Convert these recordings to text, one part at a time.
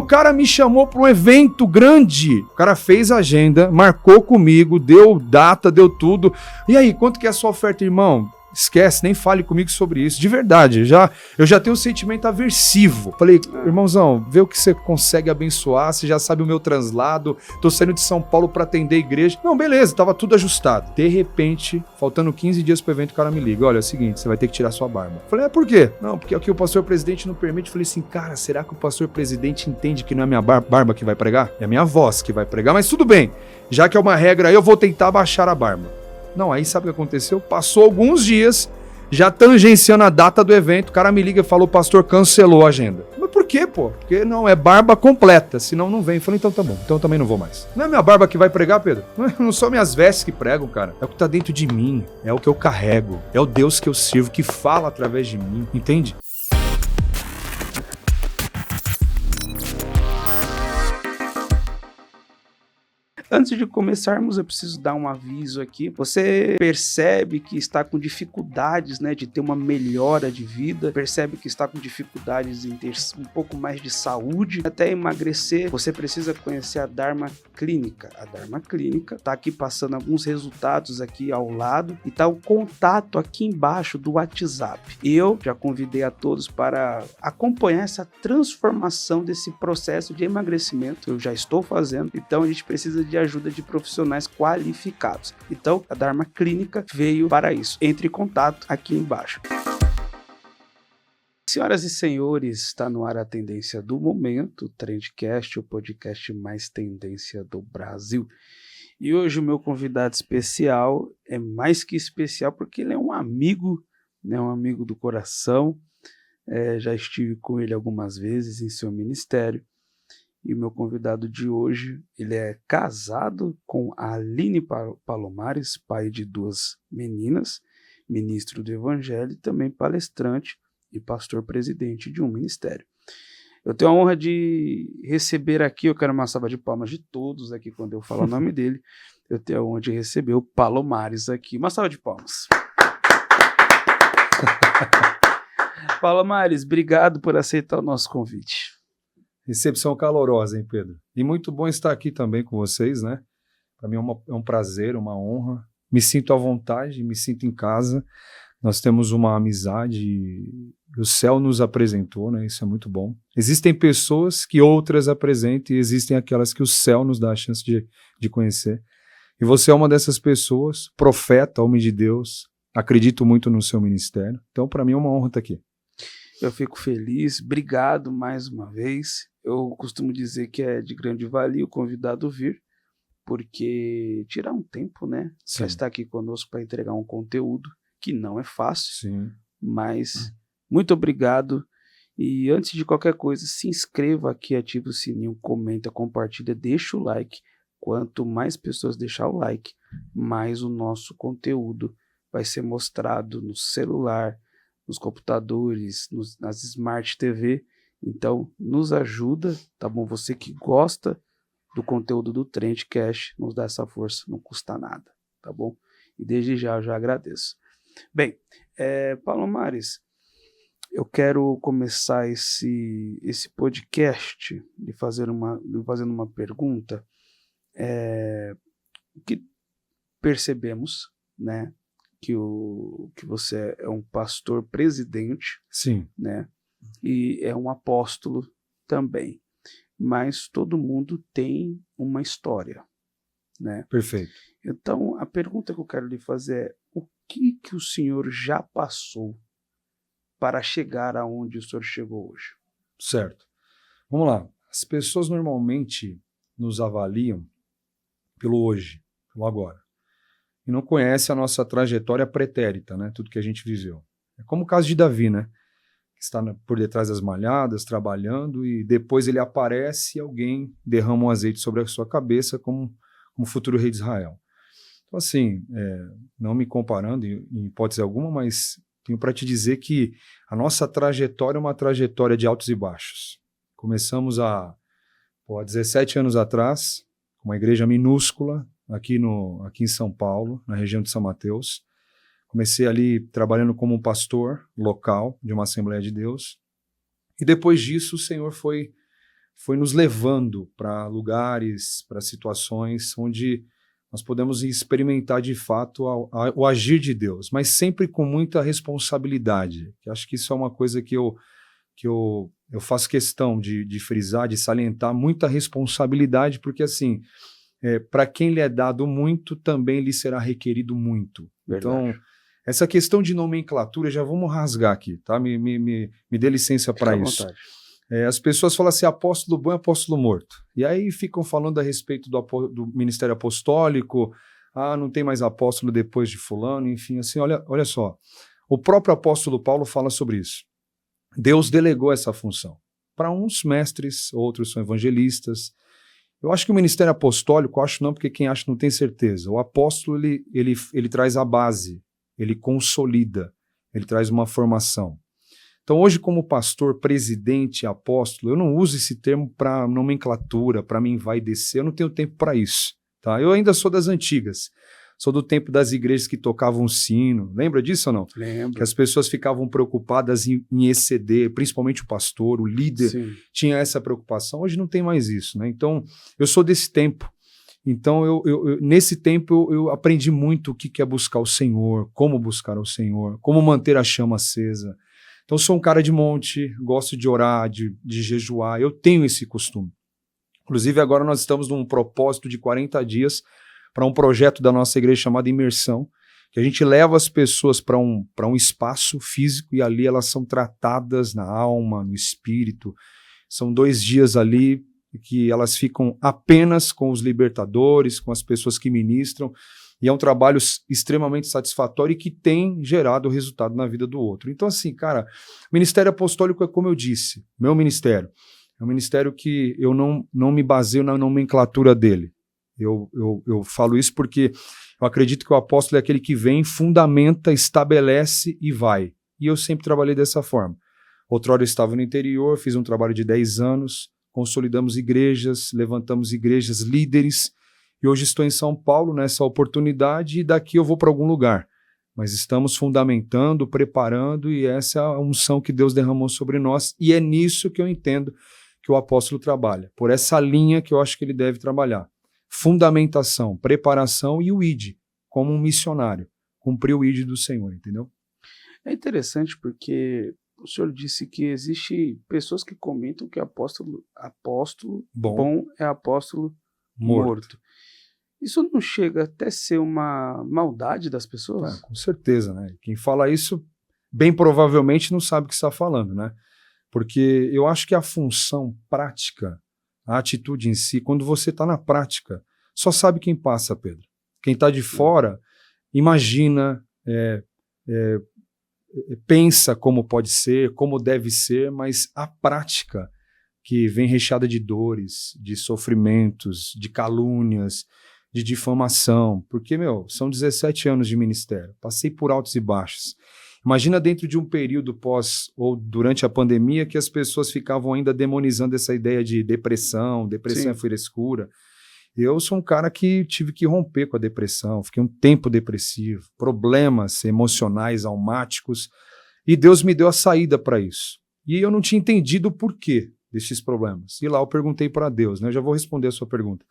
o cara me chamou para um evento grande. O cara fez a agenda, marcou comigo, deu data, deu tudo. E aí, quanto que é a sua oferta, irmão? Esquece, nem fale comigo sobre isso. De verdade, eu já tenho um sentimento aversivo. Falei, irmãozão, vê o que você consegue abençoar, você já sabe o meu translado, tô saindo de São Paulo pra atender a igreja. Não, beleza, tava tudo ajustado. De repente, faltando 15 dias pro evento, o cara me liga, olha, é o seguinte, você vai ter que tirar sua barba. Falei, por quê? Não, porque aqui o pastor presidente não permite. Falei assim, cara, será que o pastor presidente entende que não é minha barba que vai pregar? É a minha voz que vai pregar, mas tudo bem. Já que é uma regra aí, eu vou tentar baixar a barba. Não, aí sabe o que aconteceu? Passou alguns dias, já tangenciando a data do evento, o cara me liga e falou, o pastor cancelou a agenda. Mas por quê, pô? Porque não, é barba completa, senão não vem. Eu falei, então tá bom, então eu também não vou mais. Não é minha barba que vai pregar, Pedro? Não são minhas vestes que pregam, cara. É o que tá dentro de mim, é o que eu carrego, é o Deus que eu sirvo, que fala através de mim, entende? Antes de começarmos, eu preciso dar um aviso aqui. Você percebe que está com dificuldades, né, de ter uma melhora de vida, percebe que está com dificuldades em ter um pouco mais de saúde, até emagrecer, você precisa conhecer a Dharma Clínica. A Dharma Clínica está aqui passando alguns resultados aqui ao lado e está o contato aqui embaixo do WhatsApp. Eu já convidei a todos para acompanhar essa transformação desse processo de emagrecimento. Eu já estou fazendo, então a gente precisa de ajuda de profissionais qualificados. Então, a Dharma Clínica veio para isso. Entre em contato aqui embaixo. Senhoras e senhores, está no ar a tendência do momento, o Trendcast, o podcast mais tendência do Brasil. E hoje o meu convidado especial é mais que especial porque ele é um amigo, né, um amigo do coração. Já estive com ele algumas vezes em seu ministério. E o meu convidado de hoje, ele é casado com a Aline Palomares, pai de 2 meninas, ministro do Evangelho e também palestrante e pastor presidente de um ministério. Eu tenho a honra de receber aqui, eu quero uma salva de palmas de todos aqui quando eu falo o nome dele, eu tenho a honra de receber o Palomares aqui. Uma salva de palmas. Palomares, obrigado por aceitar o nosso convite. Recepção calorosa, hein, Pedro? E muito bom estar aqui também com vocês, né? Para mim é um prazer, uma honra. Me sinto à vontade, me sinto em casa. Nós temos uma amizade e o céu nos apresentou, né? Isso é muito bom. Existem pessoas que outras apresentam e existem aquelas que o céu nos dá a chance de conhecer. E você é uma dessas pessoas, profeta, homem de Deus. Acredito muito no seu ministério. Então, para mim é uma honra estar aqui. Eu fico feliz, obrigado mais uma vez. Eu costumo dizer que é de grande valia o convidado vir, porque tirar um tempo, né, para estar aqui conosco para entregar um conteúdo que não é fácil, sim, mas muito obrigado. E antes de qualquer coisa, se inscreva aqui, ative o sininho, comenta, compartilha, deixa o like. Quanto mais pessoas deixar o like, mais o nosso conteúdo vai ser mostrado no celular, nos computadores, nas Smart TV. Então, nos ajuda, tá bom? Você que gosta do conteúdo do Trendcast, nos dá essa força, não custa nada, tá bom? E desde já eu já agradeço. Bem, Palomares, eu quero começar esse podcast fazendo uma pergunta. Que percebemos, né, que você é um pastor presidente, sim, né, e é um apóstolo também, mas todo mundo tem uma história, né? Perfeito. Então, a pergunta que eu quero lhe fazer é: o que o senhor já passou para chegar aonde o senhor chegou hoje? Certo. Vamos lá. As pessoas normalmente nos avaliam pelo hoje, pelo agora. E não conhecem a nossa trajetória pretérita, né? Tudo que a gente viveu. É como o caso de Davi, né? Que está por detrás das malhadas, trabalhando, e depois ele aparece e alguém derrama um azeite sobre a sua cabeça como futuro rei de Israel. Então, assim, não me comparando em hipótese alguma, mas tenho para te dizer que a nossa trajetória é uma trajetória de altos e baixos. Começamos há 17 anos atrás, com uma igreja minúscula, aqui em São Paulo, na região de São Mateus. Comecei ali trabalhando como um pastor local de uma Assembleia de Deus. E depois disso, o Senhor foi foi nos levando para lugares, para situações onde nós podemos experimentar de fato o agir de Deus, mas sempre com muita responsabilidade. Eu acho que isso é uma coisa que eu faço questão de frisar, de salientar, muita responsabilidade, porque assim, para quem lhe é dado muito, também lhe será requerido muito. Verdade. Então, essa questão de nomenclatura, já vamos rasgar aqui, tá? Me dê licença para isso. Vontade. As pessoas falam assim, apóstolo bom é apóstolo morto. E aí ficam falando a respeito do ministério apostólico, não tem mais apóstolo depois de fulano, enfim, assim, olha só. O próprio apóstolo Paulo fala sobre isso. Deus delegou essa função. Para uns mestres, outros são evangelistas. Eu acho que o ministério apostólico, acho não, porque quem acha não tem certeza. O apóstolo, ele traz a base, ele consolida, ele traz uma formação. Então, hoje, como pastor, presidente, apóstolo, eu não uso esse termo para nomenclatura, para mim vai descer, eu não tenho tempo para isso. Tá? Eu ainda sou das antigas, sou do tempo das igrejas que tocavam sino. Lembra disso ou não? Lembro. Que as pessoas ficavam preocupadas em exceder, principalmente o pastor, o líder, Sim. tinha essa preocupação. Hoje não tem mais isso, né? Então, eu sou desse tempo. Então, nesse tempo, eu aprendi muito o que é buscar o Senhor, como buscar o Senhor, como manter a chama acesa. Então, sou um cara de monte, gosto de orar, de jejuar, eu tenho esse costume. Inclusive, agora nós estamos num propósito de 40 dias para um projeto da nossa igreja chamado Imersão, que a gente leva as pessoas para um espaço físico e ali elas são tratadas na alma, no espírito. São 2 dias ali que elas ficam apenas com os libertadores, com as pessoas que ministram, e é um trabalho extremamente satisfatório e que tem gerado resultado na vida do outro. Então, assim, cara, o ministério apostólico é como eu disse, meu ministério. É um ministério que eu não me baseio na nomenclatura dele. Eu falo isso porque eu acredito que o apóstolo é aquele que vem, fundamenta, estabelece e vai. E eu sempre trabalhei dessa forma. Outrora eu estava no interior, fiz um trabalho de 10 anos, consolidamos igrejas, levantamos igrejas, líderes, e hoje estou em São Paulo nessa oportunidade e daqui eu vou para algum lugar. Mas estamos fundamentando, preparando e essa é a unção que Deus derramou sobre nós e é nisso que eu entendo que o apóstolo trabalha. Por essa linha que eu acho que ele deve trabalhar. Fundamentação, preparação e o ID, como um missionário. Cumprir o ID do Senhor, entendeu? É interessante porque o senhor disse que existe pessoas que comentam que apóstolo bom é apóstolo morto. Isso não chega até ser uma maldade das pessoas? Com certeza, né? Quem fala isso, bem provavelmente não sabe o que está falando, né? Porque eu acho que a função prática, a atitude em si, quando você está na prática, só sabe quem passa, Pedro. Quem está de fora, imagina, pensa como pode ser, como deve ser, mas a prática que vem recheada de dores, de sofrimentos, de calúnias, de difamação, porque, são 17 anos de ministério, passei por altos e baixos. Imagina dentro de um período pós ou durante a pandemia que as pessoas ficavam ainda demonizando essa ideia de depressão Sim. é frescura. Eu sou um cara que tive que romper com a depressão, fiquei um tempo depressivo, problemas emocionais, almáticos, e Deus me deu a saída para isso. E eu não tinha entendido o porquê desses problemas. E lá eu perguntei para Deus, né? Eu já vou responder a sua pergunta.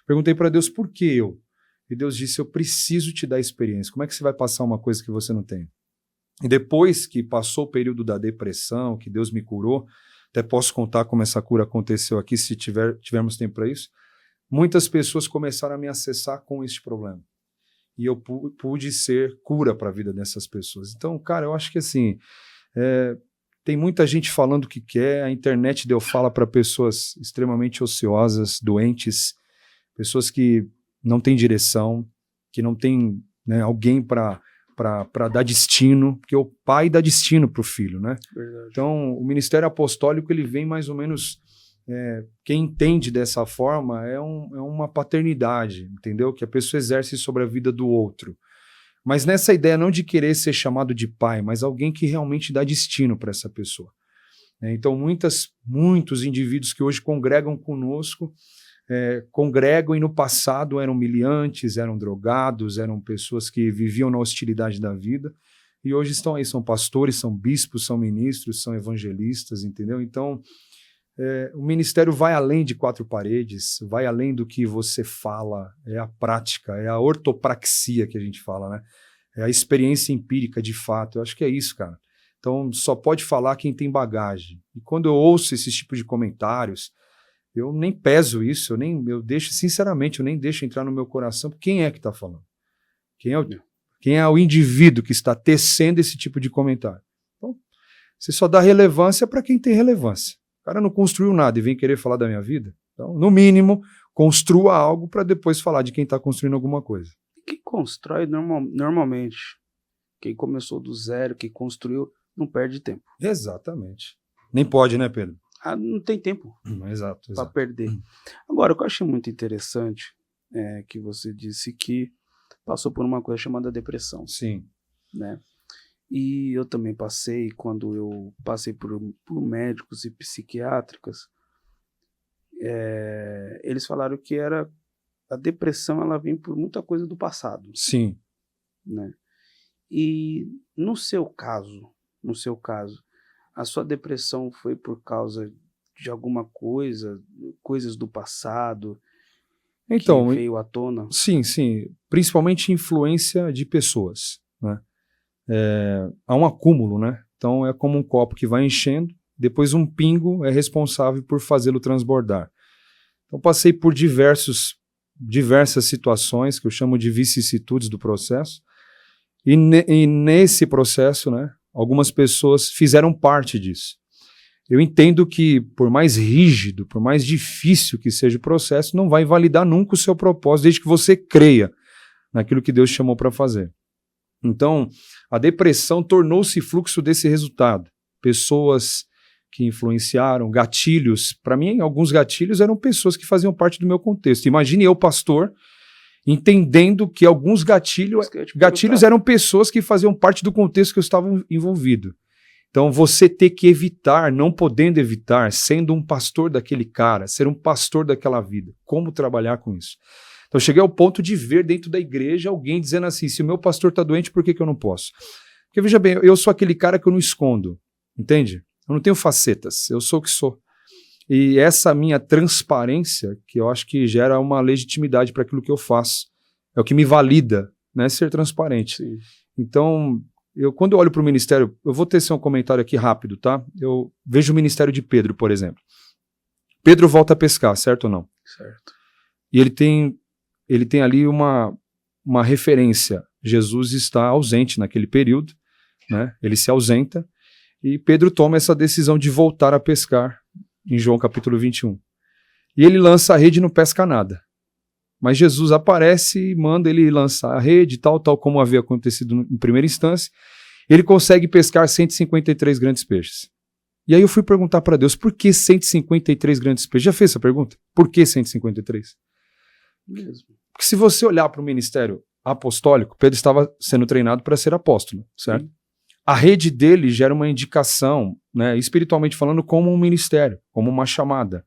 Perguntei para Deus por que eu. E Deus disse, eu preciso te dar experiência. Como é que você vai passar uma coisa que você não tem? E depois que passou o período da depressão, que Deus me curou, até posso contar como essa cura aconteceu aqui, se tivermos tempo para isso, muitas pessoas começaram a me acessar com este problema. E eu pude ser cura para a vida dessas pessoas. Então, cara, eu acho que assim, tem muita gente falando o que quer, a internet deu fala para pessoas extremamente ociosas, doentes, pessoas que não têm direção, que não têm, né, alguém para dar destino, porque o pai dá destino para o filho, né? Verdade. Então, o ministério apostólico, ele vem mais ou menos, quem entende dessa forma, é uma paternidade, entendeu? Que a pessoa exerce sobre a vida do outro. Mas nessa ideia não de querer ser chamado de pai, mas alguém que realmente dá destino para essa pessoa. Então, muitos indivíduos que hoje congregam conosco, congregam e no passado eram humilhantes, eram drogados, eram pessoas que viviam na hostilidade da vida e hoje estão aí, são pastores, são bispos, são ministros, são evangelistas, entendeu? Então, O ministério vai além de quatro paredes, vai além do que você fala, é a prática, é a ortopraxia que a gente fala, né? É a experiência empírica de fato. Eu acho que é isso, cara. Então, só pode falar quem tem bagagem. E quando eu ouço esses tipos de comentários, eu nem peso isso, eu deixo, sinceramente, eu nem deixo entrar no meu coração. Quem é que está falando? Quem é o indivíduo que está tecendo esse tipo de comentário? Então, você só dá relevância para quem tem relevância. O cara não construiu nada e vem querer falar da minha vida. Então, no mínimo, construa algo para depois falar de quem está construindo alguma coisa. Quem constrói normalmente, quem começou do zero, quem construiu, não perde tempo. Exatamente. Nem pode, né, Pedro? Não tem tempo Exato. para perder. Agora, o que eu achei muito interessante é que você disse que passou por uma coisa chamada depressão. Sim. Né? E eu também passei, quando eu passei por médicos e psiquiátricas, eles falaram que a depressão ela vem por muita coisa do passado. Sim. Né? E no seu caso, a sua depressão foi por causa de alguma coisas do passado então, que veio à tona? Sim. Principalmente influência de pessoas, né? Há um acúmulo, né? Então é como um copo que vai enchendo, depois um pingo é responsável por fazê-lo transbordar. Então passei por diversas situações que eu chamo de vicissitudes do processo, e nesse processo, né, algumas pessoas fizeram parte disso. Eu entendo que, por mais rígido, por mais difícil que seja o processo, não vai invalidar nunca o seu propósito, desde que você creia naquilo que Deus chamou para fazer. Então, a depressão tornou-se fluxo desse resultado. Pessoas que influenciaram, gatilhos. Para mim, alguns gatilhos eram pessoas que faziam parte do meu contexto. Imagine eu, pastor, entendendo que alguns gatilhos eram pessoas que faziam parte do contexto que eu estava envolvido. Então, você ter que evitar, não podendo evitar, sendo um pastor daquele cara, ser um pastor daquela vida. Como trabalhar com isso? Então, eu cheguei ao ponto de ver dentro da igreja alguém dizendo assim, se o meu pastor está doente, por que eu não posso? Porque, veja bem, eu sou aquele cara que eu não escondo, entende? Eu não tenho facetas, eu sou o que sou. E essa minha transparência, que eu acho que gera uma legitimidade para aquilo que eu faço, é o que me valida, né, ser transparente. Sim. Então, quando eu olho para o ministério, eu vou tecer um comentário aqui rápido, tá? Eu vejo o ministério de Pedro, por exemplo. Pedro volta a pescar, certo ou não? Certo. E ele tem ali uma referência. Jesus está ausente naquele período, né? Ele se ausenta, e Pedro toma essa decisão de voltar a pescar, em João capítulo 21. E ele lança a rede e não pesca nada. Mas Jesus aparece e manda ele lançar a rede, tal como havia acontecido em primeira instância. Ele consegue pescar 153 grandes peixes. E aí eu fui perguntar para Deus, por que 153 grandes peixes? Já fez essa pergunta? Por que 153? Mesmo. Porque se você olhar para o ministério apostólico, Pedro estava sendo treinado para ser apóstolo, certo? Sim. A rede dele gera uma indicação, né, espiritualmente falando, como um ministério, como uma chamada.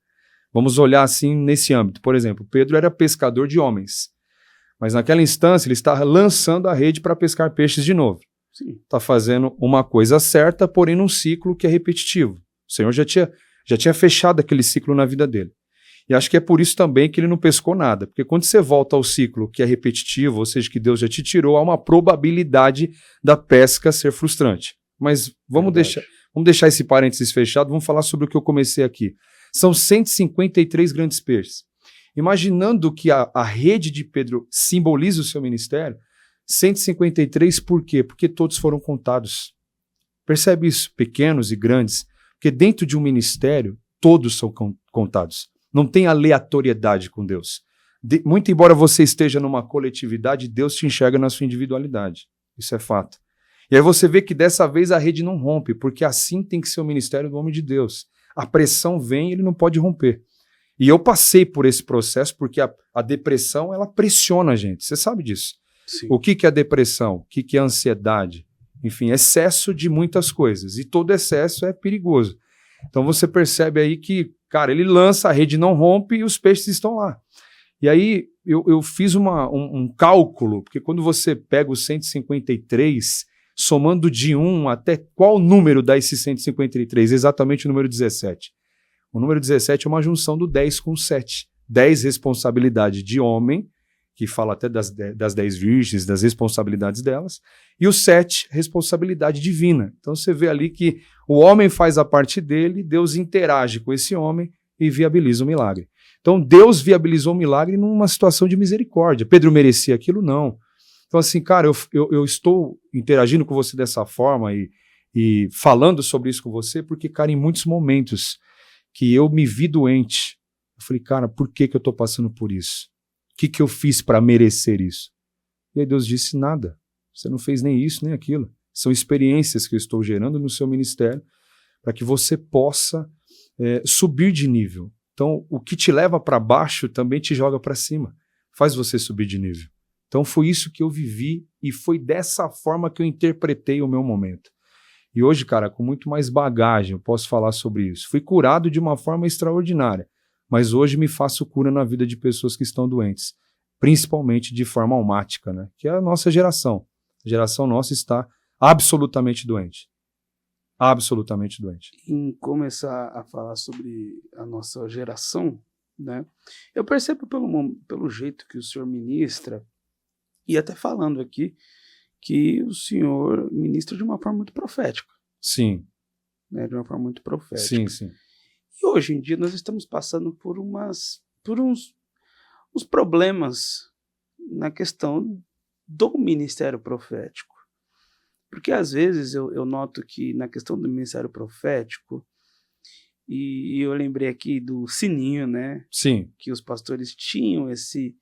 Vamos olhar assim nesse âmbito. Por exemplo, Pedro era pescador de homens, mas naquela instância ele está lançando a rede para pescar peixes de novo. Está fazendo uma coisa certa, porém num ciclo que é repetitivo. O Senhor já tinha fechado aquele ciclo na vida dele. E acho que é por isso também que ele não pescou nada, porque quando você volta ao ciclo que é repetitivo, ou seja, que Deus já te tirou, há uma probabilidade da pesca ser frustrante. Mas vamos deixar esse parênteses fechado, vamos falar sobre o que eu comecei aqui. São 153 grandes peixes. Imaginando que a rede de Pedro simboliza o seu ministério, 153 por quê? Porque todos foram contados. Percebe isso? Pequenos e grandes. Porque dentro de um ministério, todos são contados. Não tem aleatoriedade com Deus. Muito embora você esteja numa coletividade, Deus te enxerga na sua individualidade. Isso é fato. E aí você vê que dessa vez a rede não rompe, porque assim tem que ser o ministério do homem de Deus. A pressão vem e ele não pode romper. E eu passei por esse processo porque a depressão, ela pressiona a gente. Você sabe disso. Sim. O que é depressão? O que é ansiedade? Enfim, excesso de muitas coisas. E todo excesso é perigoso. Então você percebe aí que, cara, ele lança, a rede não rompe e os peixes estão lá. E aí eu fiz um cálculo, porque quando você pega os 153, somando de 1 até qual número dá esse 153? Exatamente o número 17. O número 17 é uma junção do 10 com 7. 10 responsabilidade de homem, que fala até das 10 virgens, das responsabilidades delas, e o 7, responsabilidade divina. Então você vê ali que o homem faz a parte dele, Deus interage com esse homem e viabiliza o milagre. Então Deus viabilizou o milagre numa situação de misericórdia. Pedro merecia aquilo? Não. Então assim, cara, eu estou interagindo com você dessa forma e falando sobre isso com você, porque, cara, em muitos momentos que eu me vi doente, eu falei, cara, por que eu estou passando por isso? O que eu fiz para merecer isso? E aí Deus disse, nada. Você não fez nem isso, nem aquilo. São experiências que eu estou gerando no seu ministério para que você possa subir de nível. Então, o que te leva para baixo também te joga para cima. Faz você subir de nível. Então, foi isso que eu vivi e foi dessa forma que eu interpretei o meu momento. E hoje, cara, com muito mais bagagem, eu posso falar sobre isso. Fui curado de uma forma extraordinária. Mas hoje me faço cura na vida de pessoas que estão doentes, principalmente de forma almática, né? Que é a nossa geração. A geração nossa está absolutamente doente. Absolutamente doente. Em começar a falar sobre a nossa geração, né? Eu percebo pelo jeito que o senhor ministra, e até falando aqui, que o senhor ministra de uma forma muito profética. Sim. Né? De uma forma muito profética. Sim, sim. E hoje em dia nós estamos passando por uns problemas na questão do ministério profético. Porque às vezes eu noto que na questão do ministério profético, e eu lembrei aqui do sininho, né? Sim. Que os pastores tinham esse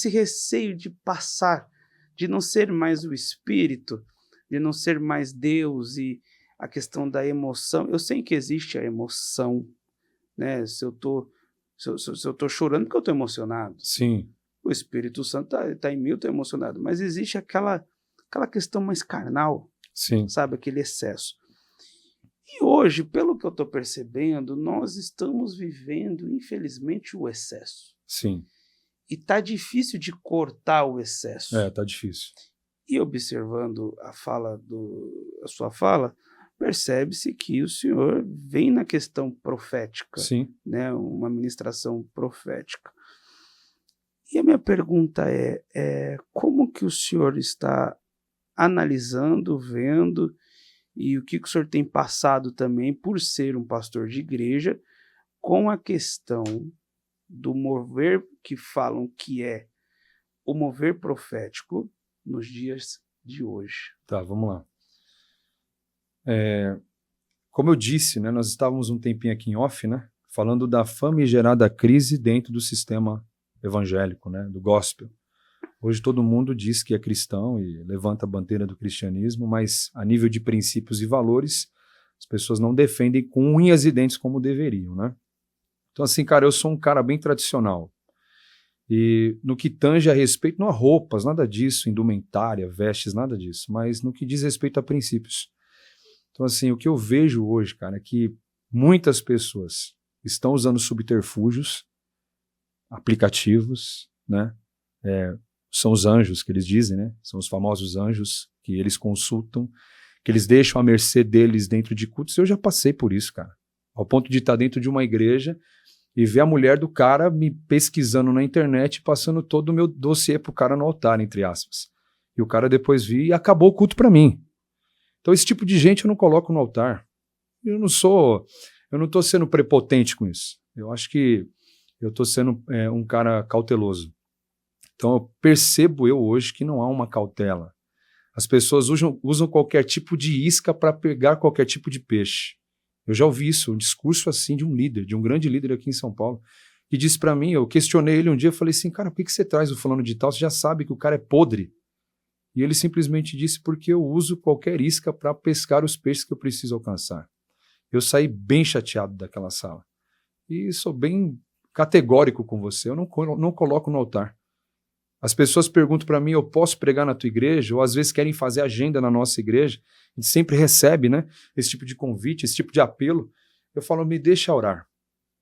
receio de passar, de não ser mais o Espírito, de não ser mais Deus, e a questão da emoção. Eu sei que existe a emoção, né? Se eu tô chorando porque eu tô emocionado. Sim. O Espírito Santo tá em mim, eu tô emocionado. Mas existe aquela questão mais carnal, Sim. sabe? Aquele excesso. E hoje, pelo que eu tô percebendo, nós estamos vivendo, infelizmente, o excesso. Sim. E tá difícil de cortar o excesso. Tá difícil. E observando a sua fala, percebe-se que o senhor vem na questão profética, Sim. né? Uma ministração profética. E a minha pergunta é como que o senhor está analisando, vendo, e o que o senhor tem passado também por ser um pastor de igreja, com a questão do mover que falam que é o mover profético nos dias de hoje. Tá, vamos lá. Como eu disse, né, nós estávamos um tempinho aqui em off, né, falando da famigerada crise dentro do sistema evangélico, né, do gospel. Hoje todo mundo diz que é cristão e levanta a bandeira do cristianismo, mas a nível de princípios e valores, as pessoas não defendem com unhas e dentes como deveriam, né? Então assim, cara, eu sou um cara bem tradicional. E no que tange a respeito, não a roupas, nada disso, indumentária, vestes, nada disso, mas no que diz respeito a princípios. Então assim, o que eu vejo hoje, cara, é que muitas pessoas estão usando subterfúgios, aplicativos, né? São os anjos que eles dizem, né? São os famosos anjos que eles consultam, que eles deixam à mercê deles dentro de cultos. Eu já passei por isso, cara. Ao ponto de estar dentro de uma igreja e ver a mulher do cara me pesquisando na internet, passando todo o meu dossiê pro cara no altar, entre aspas. E o cara depois vir e acabou o culto para mim. Então esse tipo de gente eu não coloco no altar. Eu não tô sendo prepotente com isso. Eu acho que eu tô sendo um cara cauteloso. Então eu percebo hoje que não há uma cautela. As pessoas usam qualquer tipo de isca para pegar qualquer tipo de peixe. Eu já ouvi isso, um discurso assim de um líder, de um grande líder aqui em São Paulo, que disse para mim, eu questionei ele um dia, eu falei assim, cara, por que você traz o fulano de tal? Você já sabe que o cara é podre. E ele simplesmente disse, porque eu uso qualquer isca para pescar os peixes que eu preciso alcançar. Eu saí bem chateado daquela sala. E sou bem categórico com você, eu não coloco no altar. As pessoas perguntam para mim, eu posso pregar na tua igreja? Ou às vezes querem fazer agenda na nossa igreja. A gente sempre recebe, né, esse tipo de convite, esse tipo de apelo. Eu falo, me deixa orar.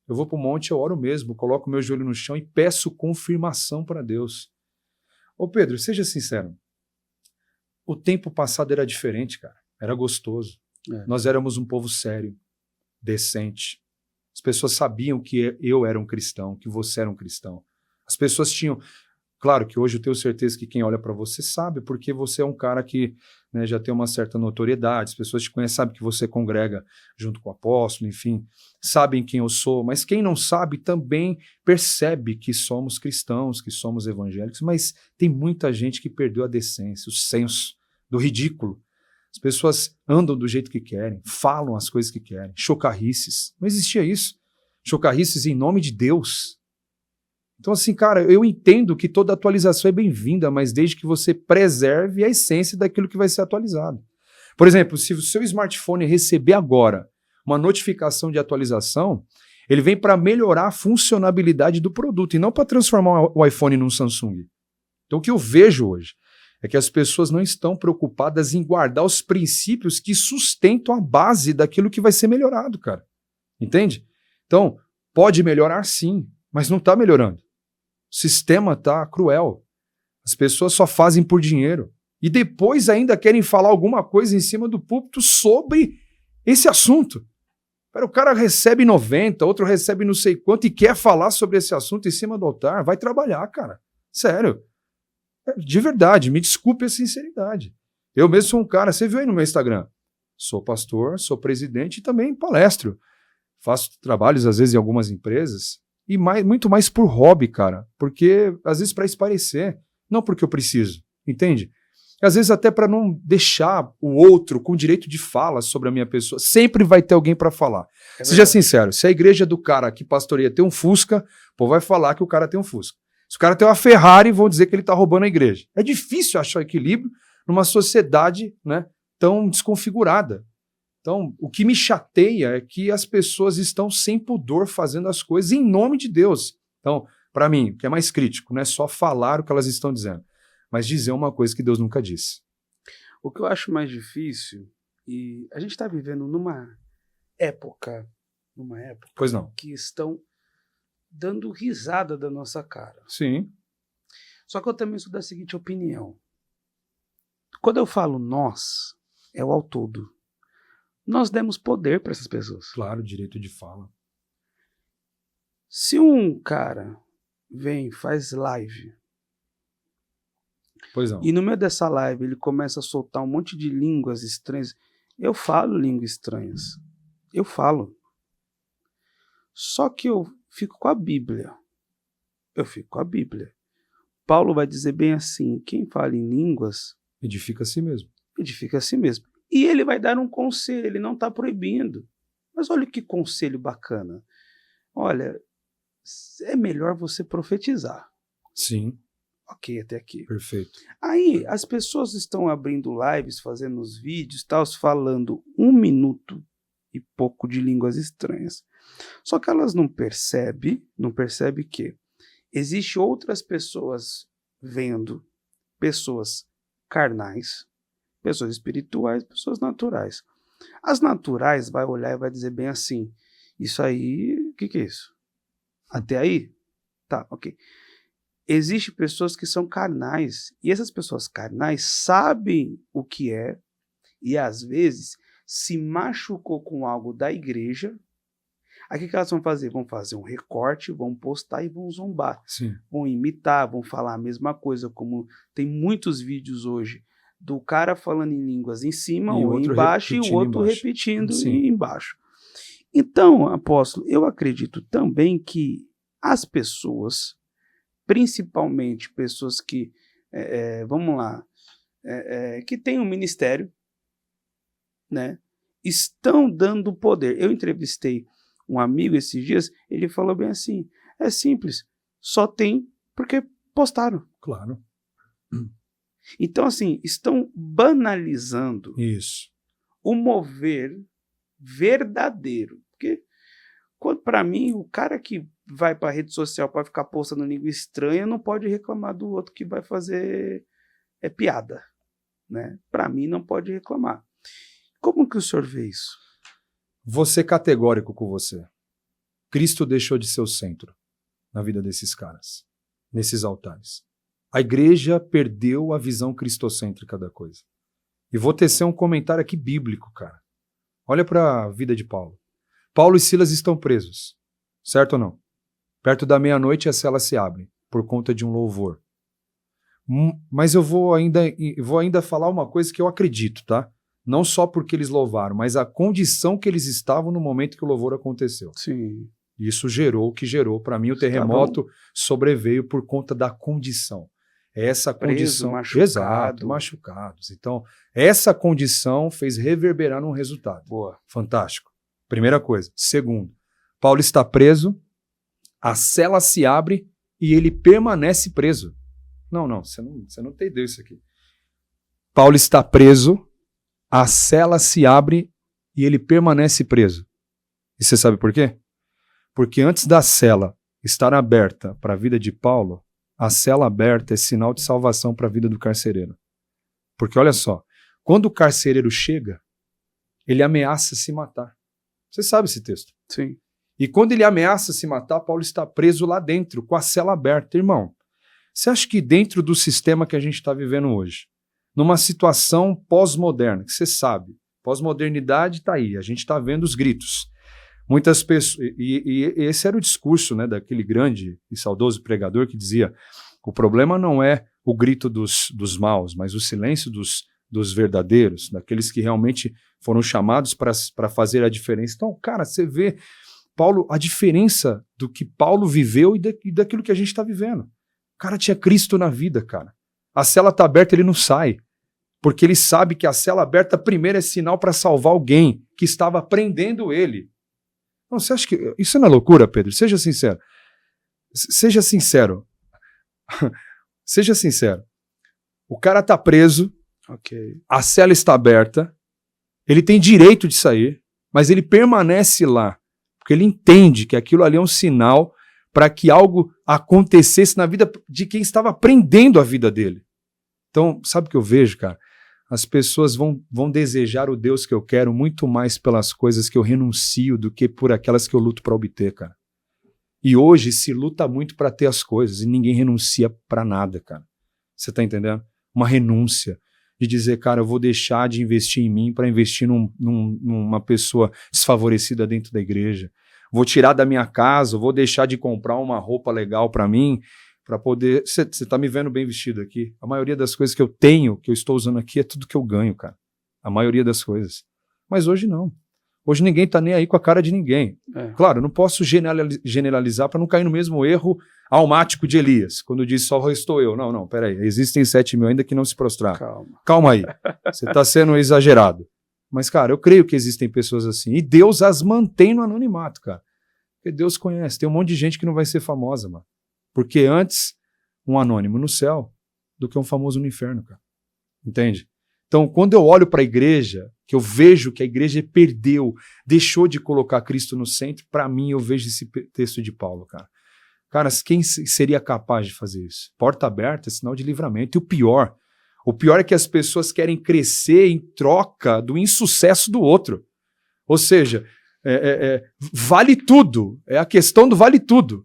Eu vou para o monte, eu oro mesmo, coloco meu joelho no chão e peço confirmação para Deus. Ô Pedro, seja sincero. O tempo passado era diferente, cara. Era gostoso. Nós éramos um povo sério, decente, As pessoas sabiam que eu era um cristão, que você era um cristão. As pessoas tinham... Claro que hoje eu tenho certeza que quem olha para você sabe, porque você é um cara que, né, já tem uma certa notoriedade, as pessoas te conhecem, sabem que você congrega junto com o apóstolo, enfim, sabem quem eu sou, mas quem não sabe também percebe que somos cristãos, que somos evangélicos, mas tem muita gente que perdeu a decência, o senso do ridículo. As pessoas andam do jeito que querem, falam as coisas que querem, chocarrices. Não existia isso. Chocarrices em nome de Deus. Então, assim, cara, eu entendo que toda atualização é bem-vinda, mas desde que você preserve a essência daquilo que vai ser atualizado. Por exemplo, se o seu smartphone receber agora uma notificação de atualização, ele vem para melhorar a funcionalidade do produto e não para transformar o iPhone num Samsung. Então, o que eu vejo hoje é que as pessoas não estão preocupadas em guardar os princípios que sustentam a base daquilo que vai ser melhorado, cara. Entende? Então, pode melhorar sim, mas não está melhorando. O sistema está cruel. As pessoas só fazem por dinheiro. E depois ainda querem falar alguma coisa em cima do púlpito sobre esse assunto. O cara recebe 90, outro recebe não sei quanto e quer falar sobre esse assunto em cima do altar. Vai trabalhar, cara. Sério. De verdade, me desculpe a sinceridade. Eu mesmo sou um cara, você viu aí no meu Instagram. Sou pastor, sou presidente e também palestro. Faço trabalhos, às vezes, em algumas empresas. E muito mais por hobby, cara. Porque, às vezes, para esparecer. Não porque eu preciso, entende? Às vezes até para não deixar o outro com direito de fala sobre a minha pessoa. Sempre vai ter alguém para falar. Seja sincero, se a igreja do cara que pastoreia tem um Fusca, pô, vai falar que o cara tem um Fusca. Se o cara tem uma Ferrari, vão dizer que ele está roubando a igreja. É difícil achar equilíbrio numa sociedade, né, tão desconfigurada. Então, o que me chateia é que as pessoas estão sem pudor fazendo as coisas em nome de Deus. Então, para mim, o que é mais crítico, não é só falar o que elas estão dizendo, mas dizer uma coisa que Deus nunca disse. O que eu acho mais difícil, e a gente está vivendo numa época Pois não. que estão dando risada da nossa cara. Sim. Só que eu também sou da seguinte opinião. Quando eu falo nós, é o ao todo. Nós demos poder para essas pessoas. Claro, direito de fala. Se um cara vem, faz live, pois não. E no meio dessa live ele começa a soltar um monte de línguas estranhas, eu falo línguas estranhas. Eu falo. Só que eu fico com a Bíblia. Paulo vai dizer bem assim, quem fala em línguas edifica a si mesmo. Edifica a si mesmo. E ele vai dar um conselho, ele não está proibindo. Mas olha que conselho bacana. Olha, é melhor você profetizar. Sim. Ok, até aqui. Perfeito. Aí, as pessoas estão abrindo lives, fazendo os vídeos, falando 1 minuto e pouco de línguas estranhas. Só que elas não percebem que existem outras pessoas vendo, pessoas carnais, pessoas espirituais, pessoas naturais. As naturais vai olhar e vai dizer bem assim, isso aí, o que é isso? Até aí? Tá, ok. Existem pessoas que são carnais, e essas pessoas carnais sabem o que é, e às vezes se machucou com algo da igreja. Aí o que elas vão fazer? Vão fazer um recorte, vão postar e vão zombar. Sim. Vão imitar, vão falar a mesma coisa, como tem muitos vídeos hoje do cara falando em línguas em cima ou embaixo e o outro repetindo embaixo. Então, apóstolo, eu acredito também que as pessoas, principalmente pessoas que, que têm um ministério, né, estão dando poder. Eu entrevistei um amigo esses dias, ele falou bem assim, é simples, só tem porque postaram. Claro. Então, assim, estão banalizando isso, o mover verdadeiro. Porque, para mim, o cara que vai para a rede social para ficar postando língua estranha não pode reclamar do outro que vai fazer piada. Né? Para mim, não pode reclamar. Como que o senhor vê isso? Vou ser categórico com você. Cristo deixou de ser o centro na vida desses caras, nesses altares. A igreja perdeu a visão cristocêntrica da coisa. E vou tecer um comentário aqui bíblico, cara. Olha para a vida de Paulo. Paulo e Silas estão presos, certo ou não? Perto da meia-noite as celas se abrem, por conta de um louvor. Mas eu vou ainda falar uma coisa que eu acredito, tá? Não só porque eles louvaram, mas a condição que eles estavam no momento que o louvor aconteceu. Sim. Isso gerou o que gerou. Para mim, o terremoto sobreveio por conta da condição. Essa condição. Machucado. Exato, machucados. Então, essa condição fez reverberar num resultado. Boa. Fantástico. Primeira coisa. Segundo, Paulo está preso, a cela se abre e ele permanece preso. Não, você não entendeu isso aqui. Paulo está preso, a cela se abre e ele permanece preso. E você sabe por quê? Porque antes da cela estar aberta para a vida de Paulo, a cela aberta é sinal de salvação para a vida do carcereiro. Porque olha só, quando o carcereiro chega, ele ameaça se matar. Você sabe esse texto? Sim. E quando ele ameaça se matar, Paulo está preso lá dentro, com a cela aberta. Irmão, você acha que dentro do sistema que a gente está vivendo hoje, numa situação pós-moderna, que você sabe, pós-modernidade está aí, a gente está vendo os gritos. Muitas pessoas, e esse era o discurso, né, daquele grande e saudoso pregador que dizia: o problema não é o grito dos maus, mas o silêncio dos verdadeiros, daqueles que realmente foram chamados para fazer a diferença. Então, cara, você vê, Paulo, a diferença do que Paulo viveu e daquilo que a gente está vivendo. O cara tinha Cristo na vida, cara. A cela está aberta, ele não sai. Porque ele sabe que a cela aberta primeiro é sinal para salvar alguém que estava prendendo ele. Não, você acha que isso não é loucura, Pedro? Seja sincero. Seja sincero. Seja sincero. O cara está preso, Ok. a cela está aberta, ele tem direito de sair, mas ele permanece lá, porque ele entende que aquilo ali é um sinal para que algo acontecesse na vida de quem estava prendendo a vida dele. Então, sabe o que eu vejo, cara? As pessoas vão desejar o Deus que eu quero muito mais pelas coisas que eu renuncio do que por aquelas que eu luto para obter, cara. E hoje se luta muito para ter as coisas e ninguém renuncia para nada, cara. Você tá entendendo? Uma renúncia de dizer, cara, eu vou deixar de investir em mim para investir numa pessoa desfavorecida dentro da igreja. Vou tirar da minha casa, vou deixar de comprar uma roupa legal para mim, para poder... Você tá me vendo bem vestido aqui. A maioria das coisas que eu tenho, que eu estou usando aqui, é tudo que eu ganho, cara. A maioria das coisas. Mas hoje não. Hoje ninguém tá nem aí com a cara de ninguém. É. Claro, eu não posso generalizar para não cair no mesmo erro almático de Elias, quando diz só restou eu. Não, peraí. Existem 7 mil ainda que não se prostraram. Calma aí. Você tá sendo exagerado. Mas, cara, eu creio que existem pessoas assim. E Deus as mantém no anonimato, cara. Porque Deus conhece. Tem um monte de gente que não vai ser famosa, mano. Porque antes, um anônimo no céu do que um famoso no inferno, cara. Entende? Então, quando eu olho para a igreja, que eu vejo que a igreja perdeu, deixou de colocar Cristo no centro, para mim eu vejo esse texto de Paulo, cara. Cara, quem seria capaz de fazer isso? Porta aberta é sinal de livramento. E o pior é que as pessoas querem crescer em troca do insucesso do outro. Ou seja, vale tudo. É a questão do vale tudo.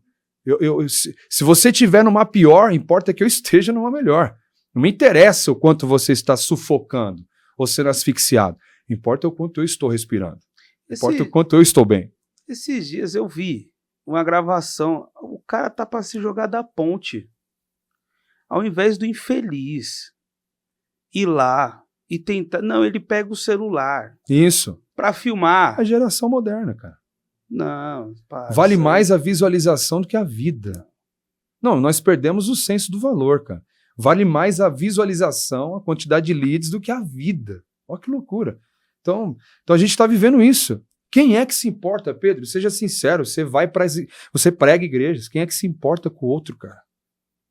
Se você estiver numa pior, importa que eu esteja numa melhor. Não me interessa o quanto você está sufocando ou sendo asfixiado. Importa o quanto eu estou respirando. Importa o quanto eu estou bem. Esses dias eu vi uma gravação. O cara tá para se jogar da ponte. Ao invés do infeliz ir lá e tentar... Não, ele pega o celular. Isso. Para filmar. A geração moderna, cara. Não, vale mais a visualização do que a vida. Não, nós perdemos o senso do valor, cara. Vale mais a visualização, a quantidade de leads do que a vida. Olha que loucura. Então a gente está vivendo isso. Quem é que se importa, Pedro? Seja sincero, você prega igrejas. Quem é que se importa com o outro, cara?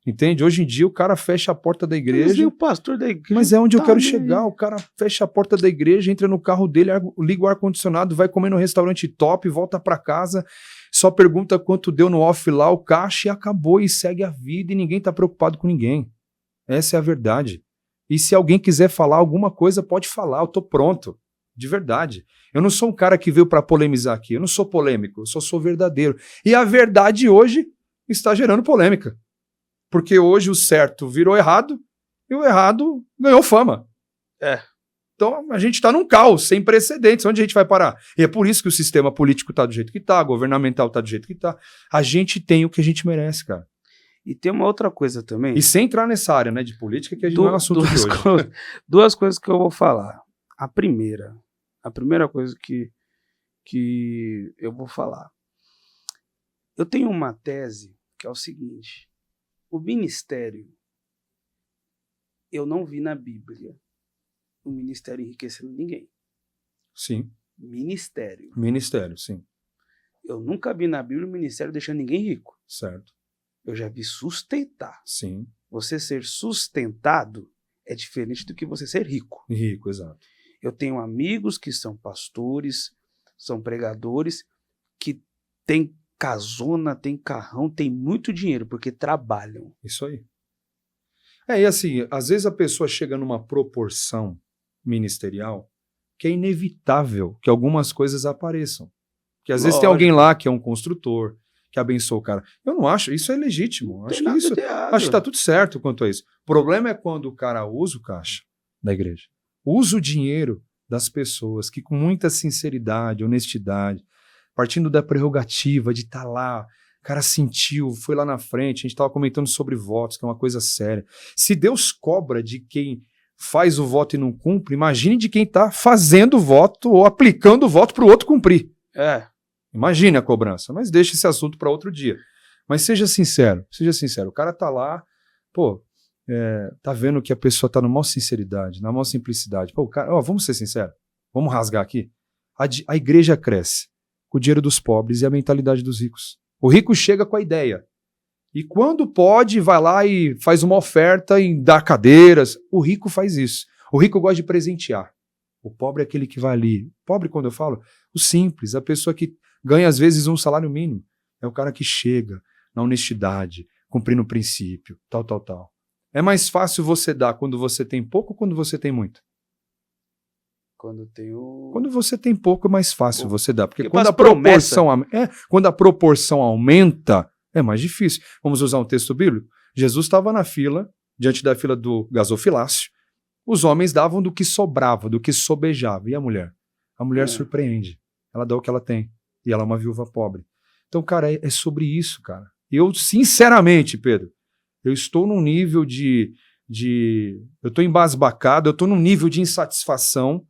Entende? Hoje em dia o cara fecha a porta da igreja. O pastor da igreja. Mas é onde eu quero chegar. O cara fecha a porta da igreja, entra no carro dele, liga o ar-condicionado, vai comer no restaurante top, volta para casa, só pergunta quanto deu no off lá, o caixa, e acabou, e segue a vida, e ninguém tá preocupado com ninguém. Essa é a verdade. E se alguém quiser falar alguma coisa, pode falar, eu tô pronto. De verdade. Eu não sou um cara que veio para polemizar aqui, eu não sou polêmico, eu só sou verdadeiro. E a verdade hoje está gerando polêmica. Porque hoje o certo virou errado e o errado ganhou fama. Então a gente está num caos sem precedentes. Onde a gente vai parar? E é por isso que o sistema político está do jeito que está, governamental está do jeito que está. A gente tem o que a gente merece, cara. E tem uma outra coisa também. E sem entrar nessa área, né, de política, que a gente não é o assunto de hoje. Duas coisas que eu vou falar. A primeira coisa que eu vou falar. Eu tenho uma tese que é o seguinte: o ministério, eu não vi na Bíblia o ministério enriquecendo ninguém. Sim. Ministério, sim. Eu nunca vi na Bíblia o ministério deixando ninguém rico. Certo. Eu já vi sustentar. Sim. Você ser sustentado é diferente do que você ser rico. Rico, exato. Eu tenho amigos que são pastores, são pregadores, que têm casona, têm carrão, têm muito dinheiro, porque trabalham. Isso aí. E assim, às vezes a pessoa chega numa proporção ministerial que é inevitável que algumas coisas apareçam. Que às vezes tem alguém lá que é um construtor, que abençoa o cara. Eu não acho, isso é legítimo. Acho que tá tudo certo quanto a isso. O problema é quando o cara usa o caixa da igreja. Usa o dinheiro das pessoas que com muita sinceridade, honestidade, partindo da prerrogativa de estar lá, o cara sentiu, foi lá na frente, a gente estava comentando sobre votos, que é uma coisa séria. Se Deus cobra de quem faz o voto e não cumpre, imagine de quem está fazendo o voto ou aplicando o voto para o outro cumprir. Imagine a cobrança, mas deixa esse assunto para outro dia. Mas seja sincero. O cara tá lá, tá vendo que a pessoa tá na maior sinceridade, na maior simplicidade. Pô, o cara, vamos ser sinceros, vamos rasgar aqui. A igreja cresce com o dinheiro dos pobres e a mentalidade dos ricos. O rico chega com a ideia. E quando pode, vai lá e faz uma oferta em dar cadeiras. O rico faz isso. O rico gosta de presentear. O pobre é aquele que vai ali. Pobre, quando eu falo, o simples, a pessoa que ganha às vezes um salário mínimo. É o cara que chega na honestidade, cumprindo o princípio, tal. É mais fácil você dar quando você tem pouco ou quando você tem muito? Quando você tem pouco é mais fácil você dar. Porque quando a proporção aumenta, é mais difícil. Vamos usar um texto bíblico? Jesus estava na fila, diante da fila do gasofilácio. Os homens davam do que sobrava, do que sobejava. E a mulher? A mulher surpreende. Ela dá o que ela tem. E ela é uma viúva pobre. Então, cara, é sobre isso, cara. Eu, sinceramente, Pedro, eu estou num nível eu estou embasbacado, eu estou num nível de insatisfação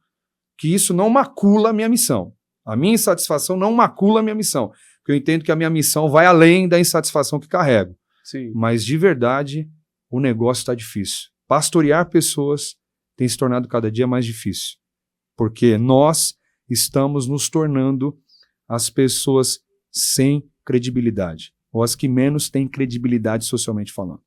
que isso não macula a minha missão. A minha insatisfação não macula a minha missão. Porque eu entendo que a minha missão vai além da insatisfação que carrego. Sim. Mas, de verdade, o negócio está difícil. Pastorear pessoas tem se tornado cada dia mais difícil. Porque nós estamos nos tornando as pessoas sem credibilidade, ou as que menos têm credibilidade socialmente falando.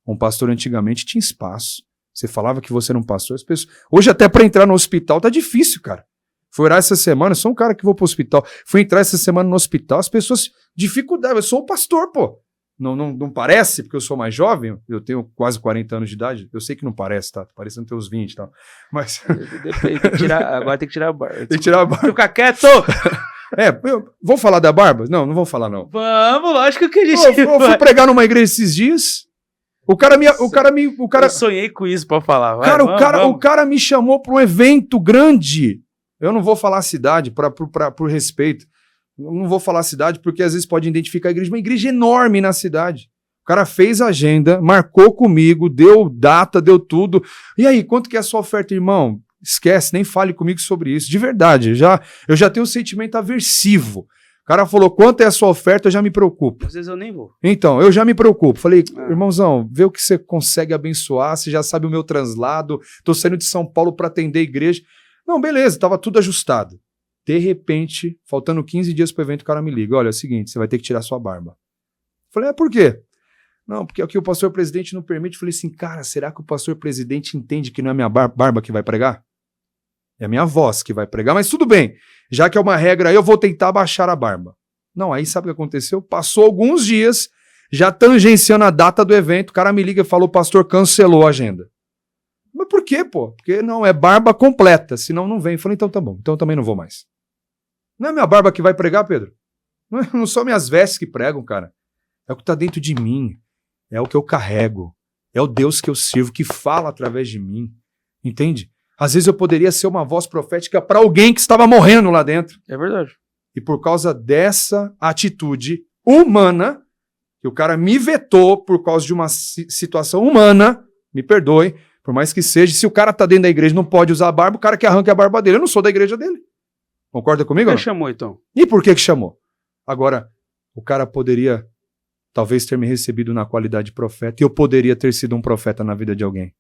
Um pastor antigamente tinha espaço. Você falava que você era um pastor, as pessoas... Hoje até para entrar no hospital tá difícil, cara. Fui orar essa semana, eu sou um cara que vou pro hospital. Fui entrar essa semana no hospital, as pessoas... Dificuldade, eu sou o pastor, pô. Não parece, porque eu sou mais jovem, eu tenho quase 40 anos de idade, eu sei que não parece, tá? Parecendo ter uns 20 e tal. Mas... Agora tem que tirar a barba. Tem que tirar a barba. Fica quieto! Vou falar da barba? Não vou falar, não. Vamos, lógico que a gente... Eu fui pregar numa igreja esses dias, o cara... Eu sonhei com isso pra falar. O cara me chamou pra um evento grande. Eu não vou falar a cidade, por respeito. Eu não vou falar a cidade, porque às vezes pode identificar a igreja. Uma igreja enorme na cidade. O cara fez a agenda, marcou comigo, deu data, deu tudo. E aí, quanto que é a sua oferta, irmão? Esquece, nem fale comigo sobre isso. De verdade, eu já tenho um sentimento aversivo. O cara falou, quanto é a sua oferta, eu já me preocupo. Às vezes eu nem vou. Então, eu já me preocupo. Falei, irmãozão, vê o que você consegue abençoar, você já sabe o meu translado, tô saindo de São Paulo para atender a igreja. Não, beleza, tava tudo ajustado. De repente, faltando 15 dias pro evento, o cara me liga, olha, é o seguinte, você vai ter que tirar sua barba. Falei, por quê? Não, porque aqui o pastor presidente não permite. Falei assim, cara, será que o pastor presidente entende que não é a minha barba que vai pregar? É a minha voz que vai pregar, mas tudo bem. Já que é uma regra aí, eu vou tentar baixar a barba. Não, aí sabe o que aconteceu? Passou alguns dias, já tangenciando a data do evento, o cara me liga e falou, o pastor cancelou a agenda. Mas por quê, pô? Porque não, é barba completa, senão não vem. Falei, então tá bom, então eu também não vou mais. Não é minha barba que vai pregar, Pedro? Não são minhas vestes que pregam, cara. É o que tá dentro de mim. É o que eu carrego. É o Deus que eu sirvo, que fala através de mim. Entende? Às vezes eu poderia ser uma voz profética para alguém que estava morrendo lá dentro. É verdade. E por causa dessa atitude humana, que o cara me vetou por causa de uma situação humana, me perdoe, por mais que seja, se o cara tá dentro da igreja e não pode usar a barba, o cara que arranca a barba dele. Eu não sou da igreja dele. Concorda comigo? Quem chamou, então? E por que chamou? Agora, o cara poderia talvez ter me recebido na qualidade de profeta e eu poderia ter sido um profeta na vida de alguém.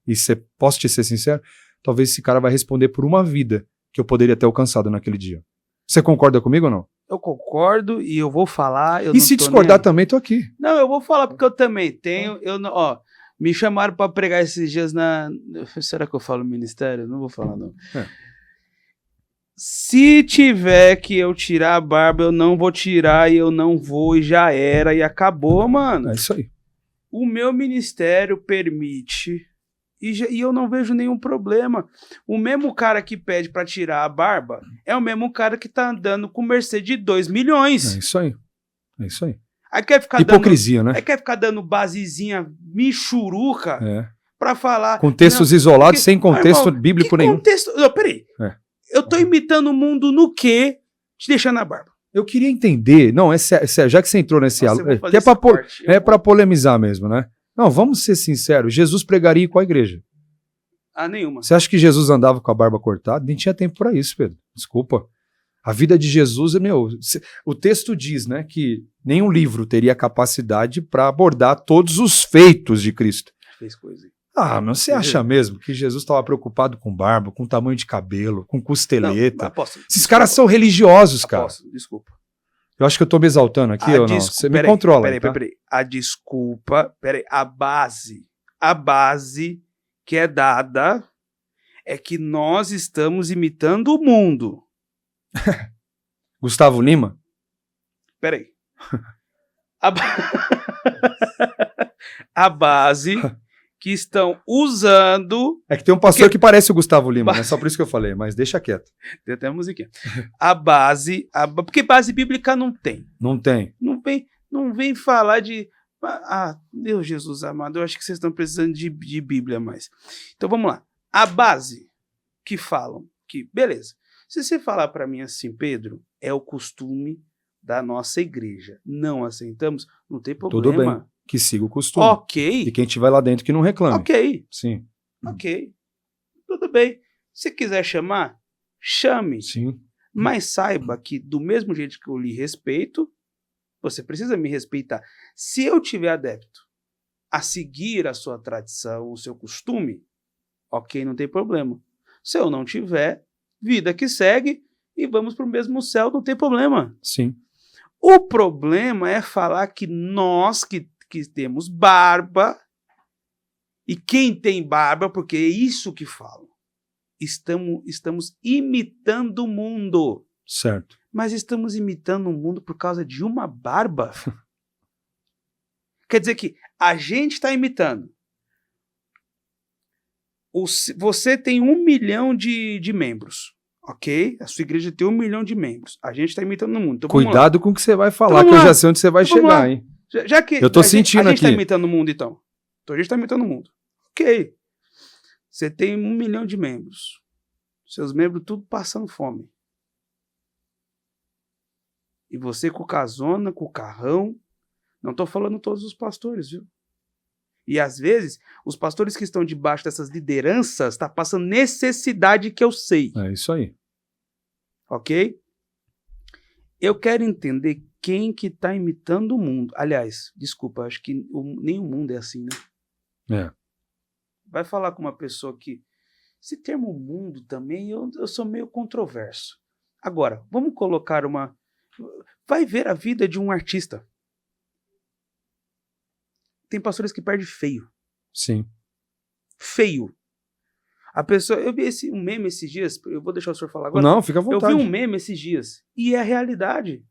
E posso te ser sincero? Talvez esse cara vai responder por uma vida que eu poderia ter alcançado naquele dia. Você concorda comigo ou não? Eu concordo e eu vou falar. E se discordar também, tô aqui. Não, eu vou falar porque eu também tenho. Me chamaram para pregar esses dias na. Será que eu falo ministério? Não vou falar, não. Se tiver que eu tirar a barba, eu não vou tirar e eu não vou e já era e acabou, mano. É isso aí. O meu ministério permite e eu não vejo nenhum problema. O mesmo cara que pede para tirar a barba é o mesmo cara que tá andando com Mercedes de 2 milhões. É isso aí. É isso aí. Aí quer ficar hipocrisia, né? Aí quer ficar dando basezinha michuruca pra falar. Com textos isolados, sem contexto bíblico nenhum. Contexto? Não, peraí. Eu tô imitando o mundo no quê? Te deixando a barba. Eu queria entender. Não, é sério, já que você entrou nesse algo. Que é pra polemizar mesmo, né? Não, vamos ser sinceros. Jesus pregaria em qual igreja? Nenhuma. Você acha que Jesus andava com a barba cortada? Nem tinha tempo pra isso, Pedro. Desculpa. A vida de Jesus, o texto diz, né, que nenhum livro teria capacidade para abordar todos os feitos de Cristo. Fez coisa aí. Mas você acha mesmo que Jesus estava preocupado com barba, com tamanho de cabelo, com costeleta? Não, Esses caras são religiosos, cara. Desculpa. Eu acho que eu tô me exaltando aqui ou não? Você me controla. Peraí. A base que é dada é que nós estamos imitando o mundo. Gustavo Lima? Peraí. A base que estão usando... É que tem um pastor que parece o Gustavo Lima, né? Só por isso que eu falei, mas deixa quieto. Tem até a musiquinha. Porque base bíblica não tem. Não tem. Não vem falar de... Deus Jesus amado, eu acho que vocês estão precisando de Bíblia mais. Então vamos lá. A base que falam que... Beleza. Se você falar para mim assim, Pedro, é o costume da nossa igreja. Não aceitamos, não tem problema. Tudo bem, que siga o costume. Ok. E quem estiver lá dentro que não reclame. Ok. Sim. Ok. Tudo bem. Se quiser chamar, chame. Sim. Mas saiba que do mesmo jeito que eu lhe respeito, você precisa me respeitar. Se eu tiver adepto a seguir a sua tradição, o seu costume, ok, não tem problema. Se eu não tiver, vida que segue e vamos para o mesmo céu, não tem problema. Sim. O problema é falar que nós que temos barba, e quem tem barba, porque é isso que falam, estamos imitando o mundo. Certo. Mas estamos imitando o mundo por causa de uma barba? Quer dizer que a gente está imitando. Você tem 1 milhão de membros, ok? A sua igreja tem 1 milhão de membros. A gente está imitando o mundo. Então, cuidado com o que você vai falar, que eu já sei onde você vai chegar, hein? Já que eu tô sentindo aqui. A gente está imitando o mundo, então. Então a gente está imitando o mundo. Ok. Você tem 1 milhão de membros. Seus membros tudo passando fome. E você com casona, com carrão. Não estou falando todos os pastores, viu? E às vezes, os pastores que estão debaixo dessas lideranças estão passando necessidade que eu sei. É isso aí. Ok? Eu quero entender quem que está imitando o mundo. Aliás, desculpa, acho que nem o mundo é assim, né? É. Vai falar com uma pessoa que... Esse termo mundo também, eu sou meio controverso. Agora, vamos colocar uma... Vai ver a vida de um artista. Tem pastores que perdem feio. Sim. Feio. A pessoa... Eu vi um meme esses dias, eu vou deixar o senhor falar agora. Não, fica à vontade. Eu vi um meme esses dias, e é a realidade.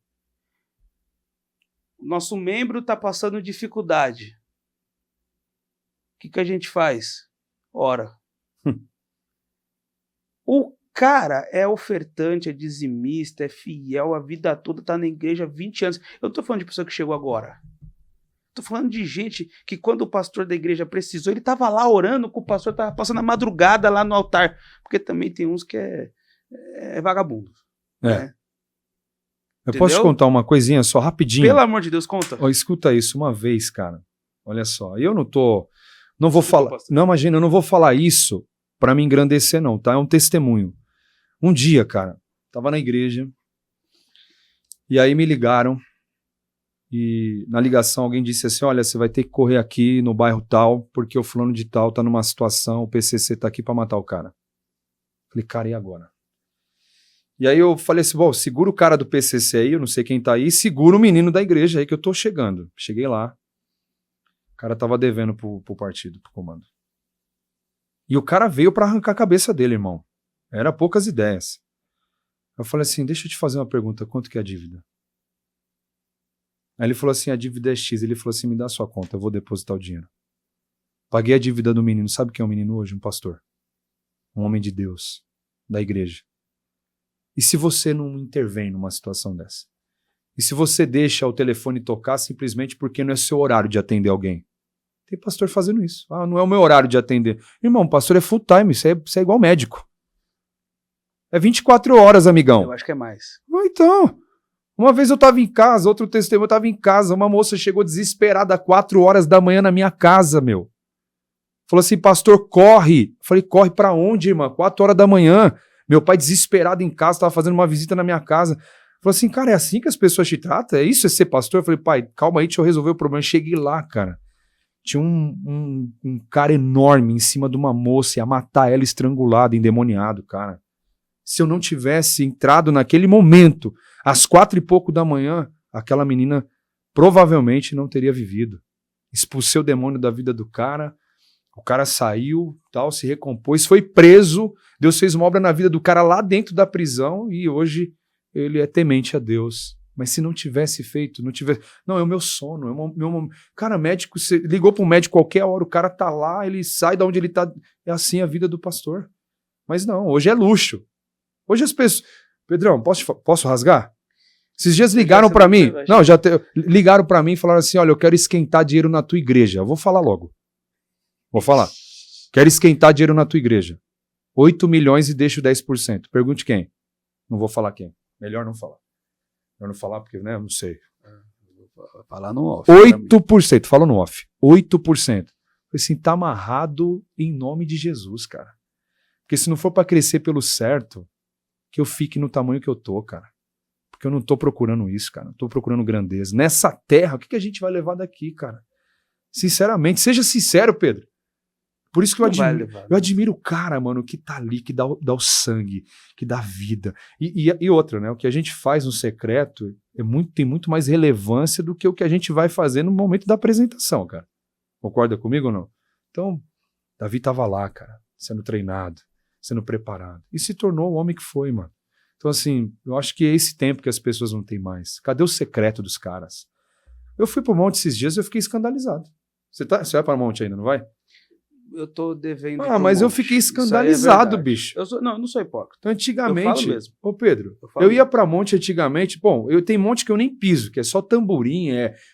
O nosso membro está passando dificuldade. O que a gente faz? Ora. O cara é ofertante, é dizimista, é fiel, a vida toda está na igreja há 20 anos. Eu não estou falando de pessoa que chegou agora. tô falando de gente que quando o pastor da igreja precisou, ele tava lá orando com o pastor, tava passando a madrugada lá no altar. Porque também tem uns que é vagabundo. Né? Eu posso te contar uma coisinha só, rapidinho? Pelo amor de Deus, conta. Escuta isso, uma vez, cara. Olha só, eu não vou falar, não, imagina, eu não vou falar isso pra me engrandecer não, tá? É um testemunho. Um dia, cara, tava na igreja, e aí me ligaram, e na ligação alguém disse assim, olha, você vai ter que correr aqui no bairro tal, porque o fulano de tal tá numa situação, o PCC tá aqui pra matar o cara. Falei, cara, e agora? E aí eu falei assim, bom, segura o cara do PCC aí, eu não sei quem tá aí, segura o menino da igreja aí que eu tô chegando. Cheguei lá, o cara tava devendo pro partido, pro comando. E o cara veio pra arrancar a cabeça dele, irmão. Era poucas ideias. Eu falei assim, deixa eu te fazer uma pergunta, quanto que é a dívida? Aí ele falou assim, a dívida é X. Ele falou assim, me dá a sua conta, eu vou depositar o dinheiro. Paguei a dívida do menino. Sabe quem é o menino hoje? Um pastor. Um homem de Deus, da igreja. E se você não intervém numa situação dessa? E se você deixa o telefone tocar simplesmente porque não é seu horário de atender alguém? Tem pastor fazendo isso. Ah, não é o meu horário de atender. Irmão, pastor é full time, isso é igual médico. É 24 horas, amigão. Eu acho que é mais. Então, uma vez eu tava em casa, outro testemunho, eu tava em casa, uma moça chegou desesperada 4 horas da manhã na minha casa, meu. Falou assim, pastor, corre. Eu falei, corre pra onde, irmã? 4 horas da manhã. Meu pai desesperado em casa, tava fazendo uma visita na minha casa. Falou assim, cara, é assim que as pessoas te tratam? É isso, é ser pastor? Eu falei, pai, calma aí, deixa eu resolver o problema. Cheguei lá, cara. Tinha um cara enorme em cima de uma moça, ia matar ela estrangulada, endemoniado, cara. Se eu não tivesse entrado naquele momento, às 4 e pouco da manhã, aquela menina provavelmente não teria vivido. Expulsei o demônio da vida do cara, o cara saiu, tal, se recompôs, foi preso, Deus fez uma obra na vida do cara lá dentro da prisão e hoje ele é temente a Deus. Mas se não tivesse feito, não tivesse... Não, é o meu sono. Cara, médico, você ligou para um médico qualquer hora, o cara tá lá, ele sai de onde ele tá. É assim a vida do pastor. Mas não, hoje é luxo. Hoje as pessoas... Pedrão, posso rasgar? Esses dias ligaram para mim. Não, ligaram para mim e falaram assim, olha, eu quero esquentar dinheiro na tua igreja. Eu vou falar logo. Vou falar. Quero esquentar dinheiro na tua igreja. 8 milhões e deixo 10%. Pergunte quem. Não vou falar quem. Melhor não falar. Melhor não falar porque, né, eu não sei. Vou falar no off. 8%. Fala no off. 8%. Assim, tá amarrado em nome de Jesus, cara. Porque se não for para crescer pelo certo, que eu fique no tamanho que eu tô, cara. Porque eu não tô procurando isso, cara. Não tô procurando grandeza. Nessa terra, o que a gente vai levar daqui, cara? Sinceramente, seja sincero, Pedro. Por isso que eu admiro o cara, mano, que tá ali, que dá o sangue, que dá vida. E outra, né? O que a gente faz no secreto tem muito mais relevância do que o que a gente vai fazer no momento da apresentação, cara. Concorda comigo ou não? Então, Davi tava lá, cara, sendo treinado, sendo preparado. E se tornou o homem que foi, mano. Então, assim, eu acho que é esse tempo que as pessoas não têm mais. Cadê o secreto dos caras? Eu fui pro monte esses dias e eu fiquei escandalizado. Você vai para o monte ainda, não vai? Eu tô devendo. Mas eu fiquei escandalizado, bicho. Eu não sou hipócrita. Então, antigamente, eu falo mesmo. Ô Pedro, eu ia pra monte antigamente, tem monte que eu nem piso, que é só tamborim,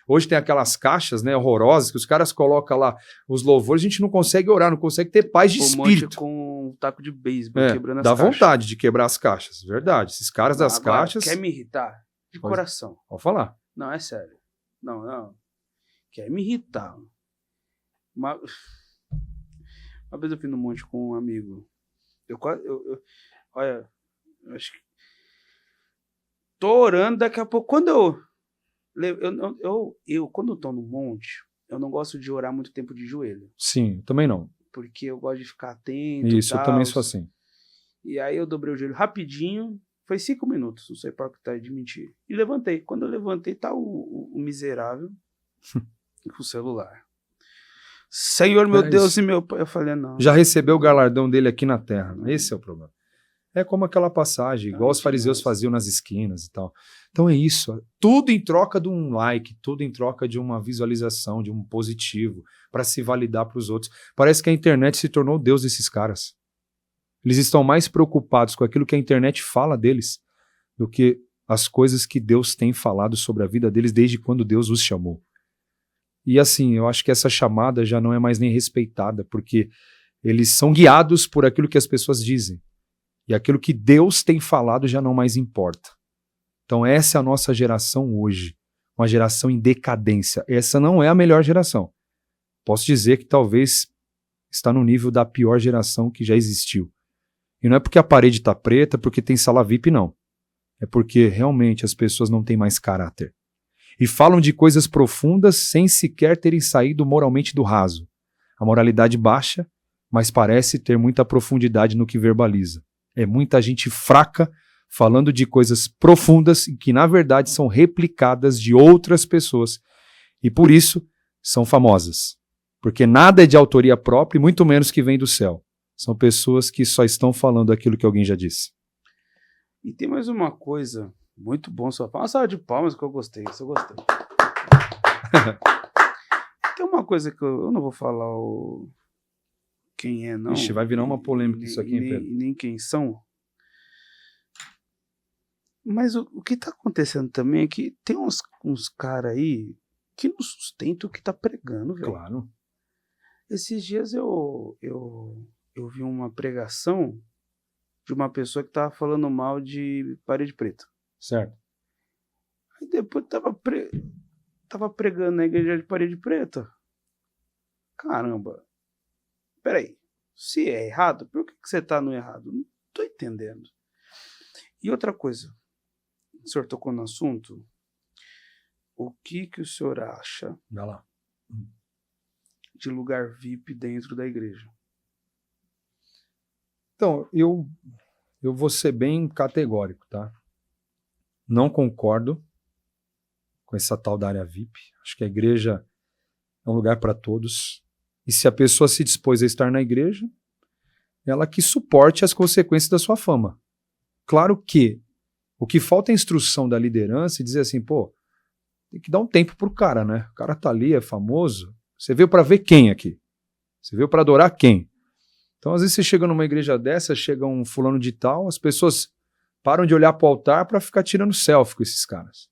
hoje tem aquelas caixas, né, horrorosas, que os caras colocam lá os louvores, a gente não consegue orar, não consegue ter paz de espírito. Monte com um taco de beisebol quebrando as caixas. Dá caixas. vontade de quebrar as caixas, verdade. Esses caras das caixas... Quer me irritar? De coração. Pode falar. Não, é sério. Não. Quer me irritar. Uma vez eu fui no monte com um amigo. Olha, eu acho que tô orando daqui a pouco. Quando quando eu tô no monte, eu não gosto de orar muito tempo de joelho. Sim, também não. Porque eu gosto de ficar atento. Isso, eu também sou assim. E aí eu dobrei o joelho rapidinho. Foi 5 minutos, não sei para que tá de mentir. E levantei. Quando eu levantei, tá o miserável com o celular. Senhor, meu Deus e meu pai. Eu falei, não. Já recebeu o galardão dele aqui na terra. Esse é o problema. É como aquela passagem, igual os fariseus faziam nas esquinas e tal. Então é isso. Tudo em troca de um like, tudo em troca de uma visualização, de um positivo, para se validar para os outros. Parece que a internet se tornou o Deus desses caras. Eles estão mais preocupados com aquilo que a internet fala deles do que as coisas que Deus tem falado sobre a vida deles desde quando Deus os chamou. E assim, eu acho que essa chamada já não é mais nem respeitada, porque eles são guiados por aquilo que as pessoas dizem. E aquilo que Deus tem falado já não mais importa. Então essa é a nossa geração hoje. Uma geração em decadência. Essa não é a melhor geração. Posso dizer que talvez está no nível da pior geração que já existiu. E não é porque a parede está preta, porque tem sala VIP, não. É porque realmente as pessoas não têm mais caráter. E falam de coisas profundas sem sequer terem saído moralmente do raso. A moralidade baixa, mas parece ter muita profundidade no que verbaliza. É muita gente fraca falando de coisas profundas e que na verdade são replicadas de outras pessoas. E por isso são famosas. Porque nada é de autoria própria e muito menos que vem do céu. São pessoas que só estão falando aquilo que alguém já disse. E tem mais uma coisa muito bom, só uma salva de palmas que eu gostei, isso eu gostei. Tem uma coisa que eu não vou falar quem é, não. Ixi, vai virar uma polêmica isso aqui, hein, Pedro? Nem quem são. Mas o que tá acontecendo também é que tem uns caras aí que não sustentam o que tá pregando, velho. Claro. Esses dias eu vi uma pregação de uma pessoa que tava falando mal de Parede Preta. Certo. Aí depois tava pregando na igreja de Parede Preta. Caramba. Peraí. Se é errado, por que você tá no errado? Não tô entendendo. E outra coisa. O senhor tocou no assunto. O que o senhor acha Vai lá. de lugar VIP dentro da igreja? Então, eu vou ser bem categórico, tá? Não concordo com essa tal da área VIP. Acho que a igreja é um lugar para todos. E se a pessoa se dispôs a estar na igreja, ela que suporte as consequências da sua fama. Claro que o que falta é instrução da liderança e dizer assim, pô, tem que dar um tempo pro cara, né? O cara tá ali, é famoso. Você veio para ver quem aqui? Você veio para adorar quem? Então, às vezes você chega numa igreja dessa, chega um fulano de tal, as pessoas param de olhar para o altar para ficar tirando selfie com esses caras.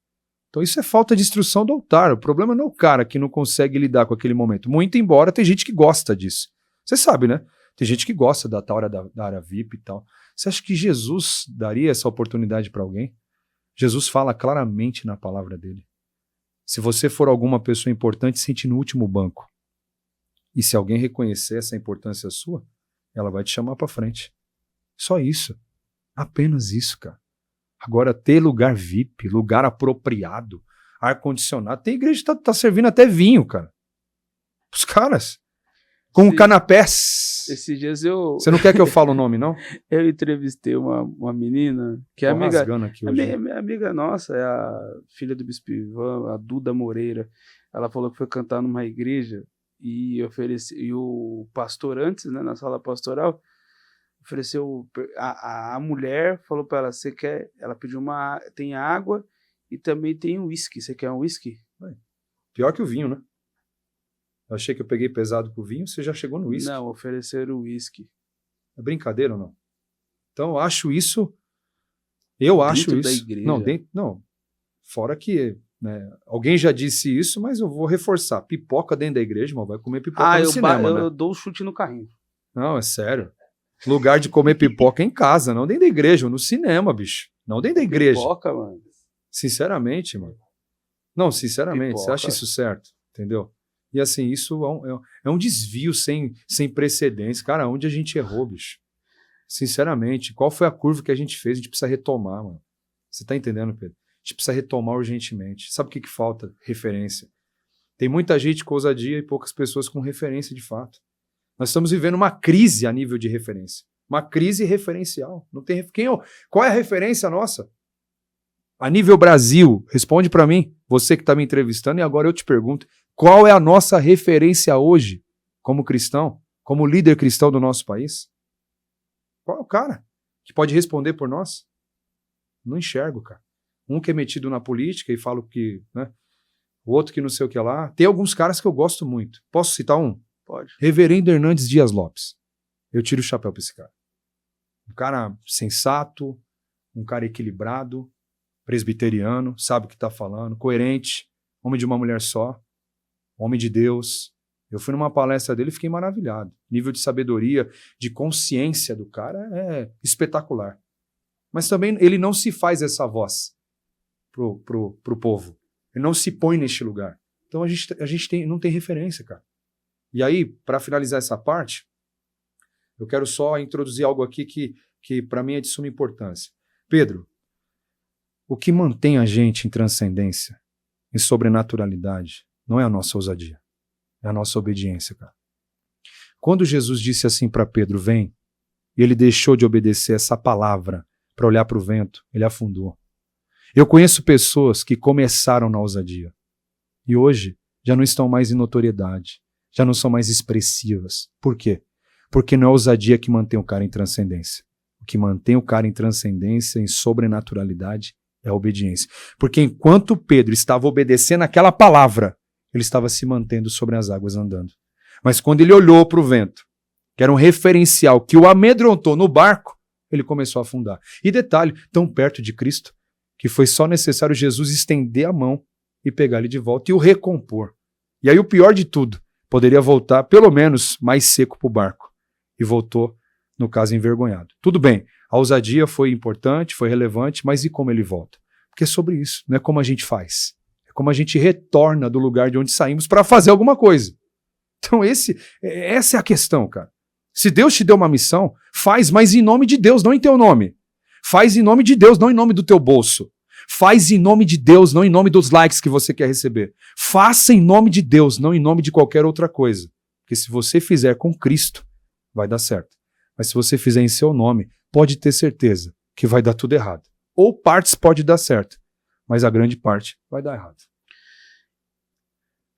Então isso é falta de instrução do altar. O problema não é o cara que não consegue lidar com aquele momento. Muito embora tem gente que gosta disso. Você sabe, né? Tem gente que gosta da tal da área VIP e tal. Você acha que Jesus daria essa oportunidade para alguém? Jesus fala claramente na palavra dele. Se você for alguma pessoa importante, sente no último banco. E se alguém reconhecer essa importância sua, ela vai te chamar para frente. Só isso. Apenas isso, cara. Agora, ter lugar VIP, lugar apropriado, ar-condicionado. Tem igreja que tá servindo até vinho, cara. Os caras. Com canapés. Esses dias Você não quer que eu fale o nome, não? Eu entrevistei uma menina que é Tô amiga. rasgando aqui hoje. Amiga nossa, é a filha do Bispo Ivan, a Duda Moreira. Ela falou que foi cantar numa igreja e o pastor antes, né, na sala pastoral, ofereceu a mulher, falou para ela, você quer, ela pediu tem água e também tem um whisky, você quer um whisky? Pior que o vinho, né? Eu achei que eu peguei pesado com o vinho, você já chegou no whisky. Não, ofereceram whisky. É brincadeira ou não? Então eu acho isso, dentro da igreja. Não, fora que, né, alguém já disse isso, mas eu vou reforçar, pipoca dentro da igreja, mas vai comer pipoca no cinema, eu né? dou um chute no carrinho. Não, é sério. Lugar de comer pipoca é em casa, não dentro da igreja, ou no cinema, bicho. Não dentro da igreja. Pipoca, mano. Sinceramente, mano. Não, sinceramente, Pipoca. você acha isso certo? Entendeu? E assim, isso é um desvio sem precedentes. Cara, onde a gente errou, bicho? Sinceramente, qual foi a curva que a gente fez? A gente precisa retomar, mano. Você tá entendendo, Pedro? A gente precisa retomar urgentemente. Sabe o que falta? Referência. Tem muita gente com ousadia e poucas pessoas com referência de fato. Nós estamos vivendo uma crise a nível de referência. Uma crise referencial. Não tem qual é a referência nossa? A nível Brasil, responde para mim, você que está me entrevistando, e agora eu te pergunto, qual é a nossa referência hoje, como cristão, como líder cristão do nosso país? Qual é o cara que pode responder por nós? Não enxergo, cara. Um que é metido na política e fala que, né? O outro que não sei o que lá. Tem alguns caras que eu gosto muito. Posso citar um? Pode. Reverendo Hernandes Dias Lopes. Eu tiro o chapéu para esse cara. Um cara sensato, um cara equilibrado, presbiteriano, sabe o que está falando, coerente, homem de uma mulher só. homem de Deus. Eu fui numa palestra dele e fiquei maravilhado. Nível de sabedoria, de consciência do cara é espetacular. Mas também ele não se faz essa voz pro povo. Ele não se põe neste lugar. Então a gente não tem referência, cara. E aí, para finalizar essa parte, eu quero só introduzir algo aqui que para mim é de suma importância. Pedro, o que mantém a gente em transcendência, em sobrenaturalidade, não é a nossa ousadia, é a nossa obediência, cara. Quando Jesus disse assim para Pedro, vem, e ele deixou de obedecer essa palavra para olhar para o vento, ele afundou. Eu conheço pessoas que começaram na ousadia e hoje já não estão mais em notoriedade, já não são mais expressivas. Por quê? Porque não é a ousadia que mantém o cara em transcendência. O que mantém o cara em transcendência, em sobrenaturalidade, é a obediência. Porque enquanto Pedro estava obedecendo aquela palavra, ele estava se mantendo sobre as águas andando. Mas quando ele olhou para o vento, que era um referencial que o amedrontou no barco, ele começou a afundar. E detalhe, tão perto de Cristo, que foi só necessário Jesus estender a mão e pegar ele de volta e o recompor. E aí o pior de tudo, poderia voltar pelo menos mais seco para o barco. E voltou, no caso, envergonhado. Tudo bem, a ousadia foi importante, foi relevante, mas e como ele volta? Porque é sobre isso, não é como a gente faz. É como a gente retorna do lugar de onde saímos para fazer alguma coisa. Então essa é a questão, cara. Se Deus te deu uma missão, faz, mas em nome de Deus, não em teu nome. Faz em nome de Deus, não em nome do teu bolso. Faz em nome de Deus, não em nome dos likes que você quer receber. Faça em nome de Deus, não em nome de qualquer outra coisa. Porque se você fizer com Cristo, vai dar certo. Mas se você fizer em seu nome, pode ter certeza que vai dar tudo errado. Ou partes pode dar certo, mas a grande parte vai dar errado.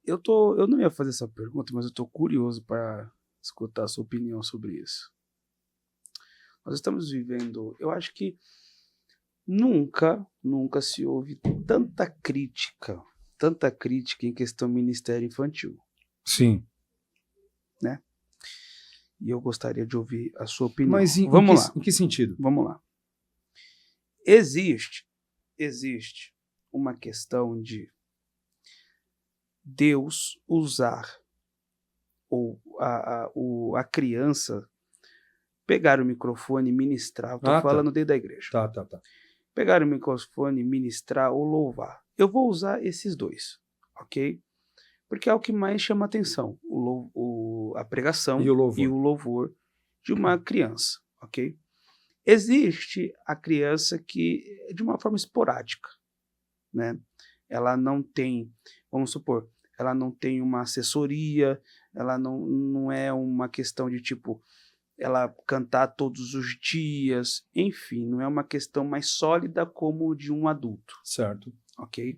Eu não ia fazer essa pergunta, mas eu estou curioso para escutar a sua opinião sobre isso. Nós estamos vivendo, eu acho que nunca se ouve tanta crítica em questão ministério infantil. Sim. Né? E eu gostaria de ouvir a sua opinião. Mas em que sentido? Vamos lá. Existe uma questão de Deus usar ou a criança pegar o microfone e ministrar. Estou falando dentro da igreja. Tá. Pegar o microfone, ministrar ou louvar. Eu vou usar esses dois, ok? Porque é o que mais chama atenção, a pregação e o louvor de uma criança, ok? Existe a criança que é de uma forma esporádica, né? Ela não tem, vamos supor, ela não tem uma assessoria, ela não é uma questão de tipo, ela cantar todos os dias, enfim, não é uma questão mais sólida como de um adulto. Certo. Ok?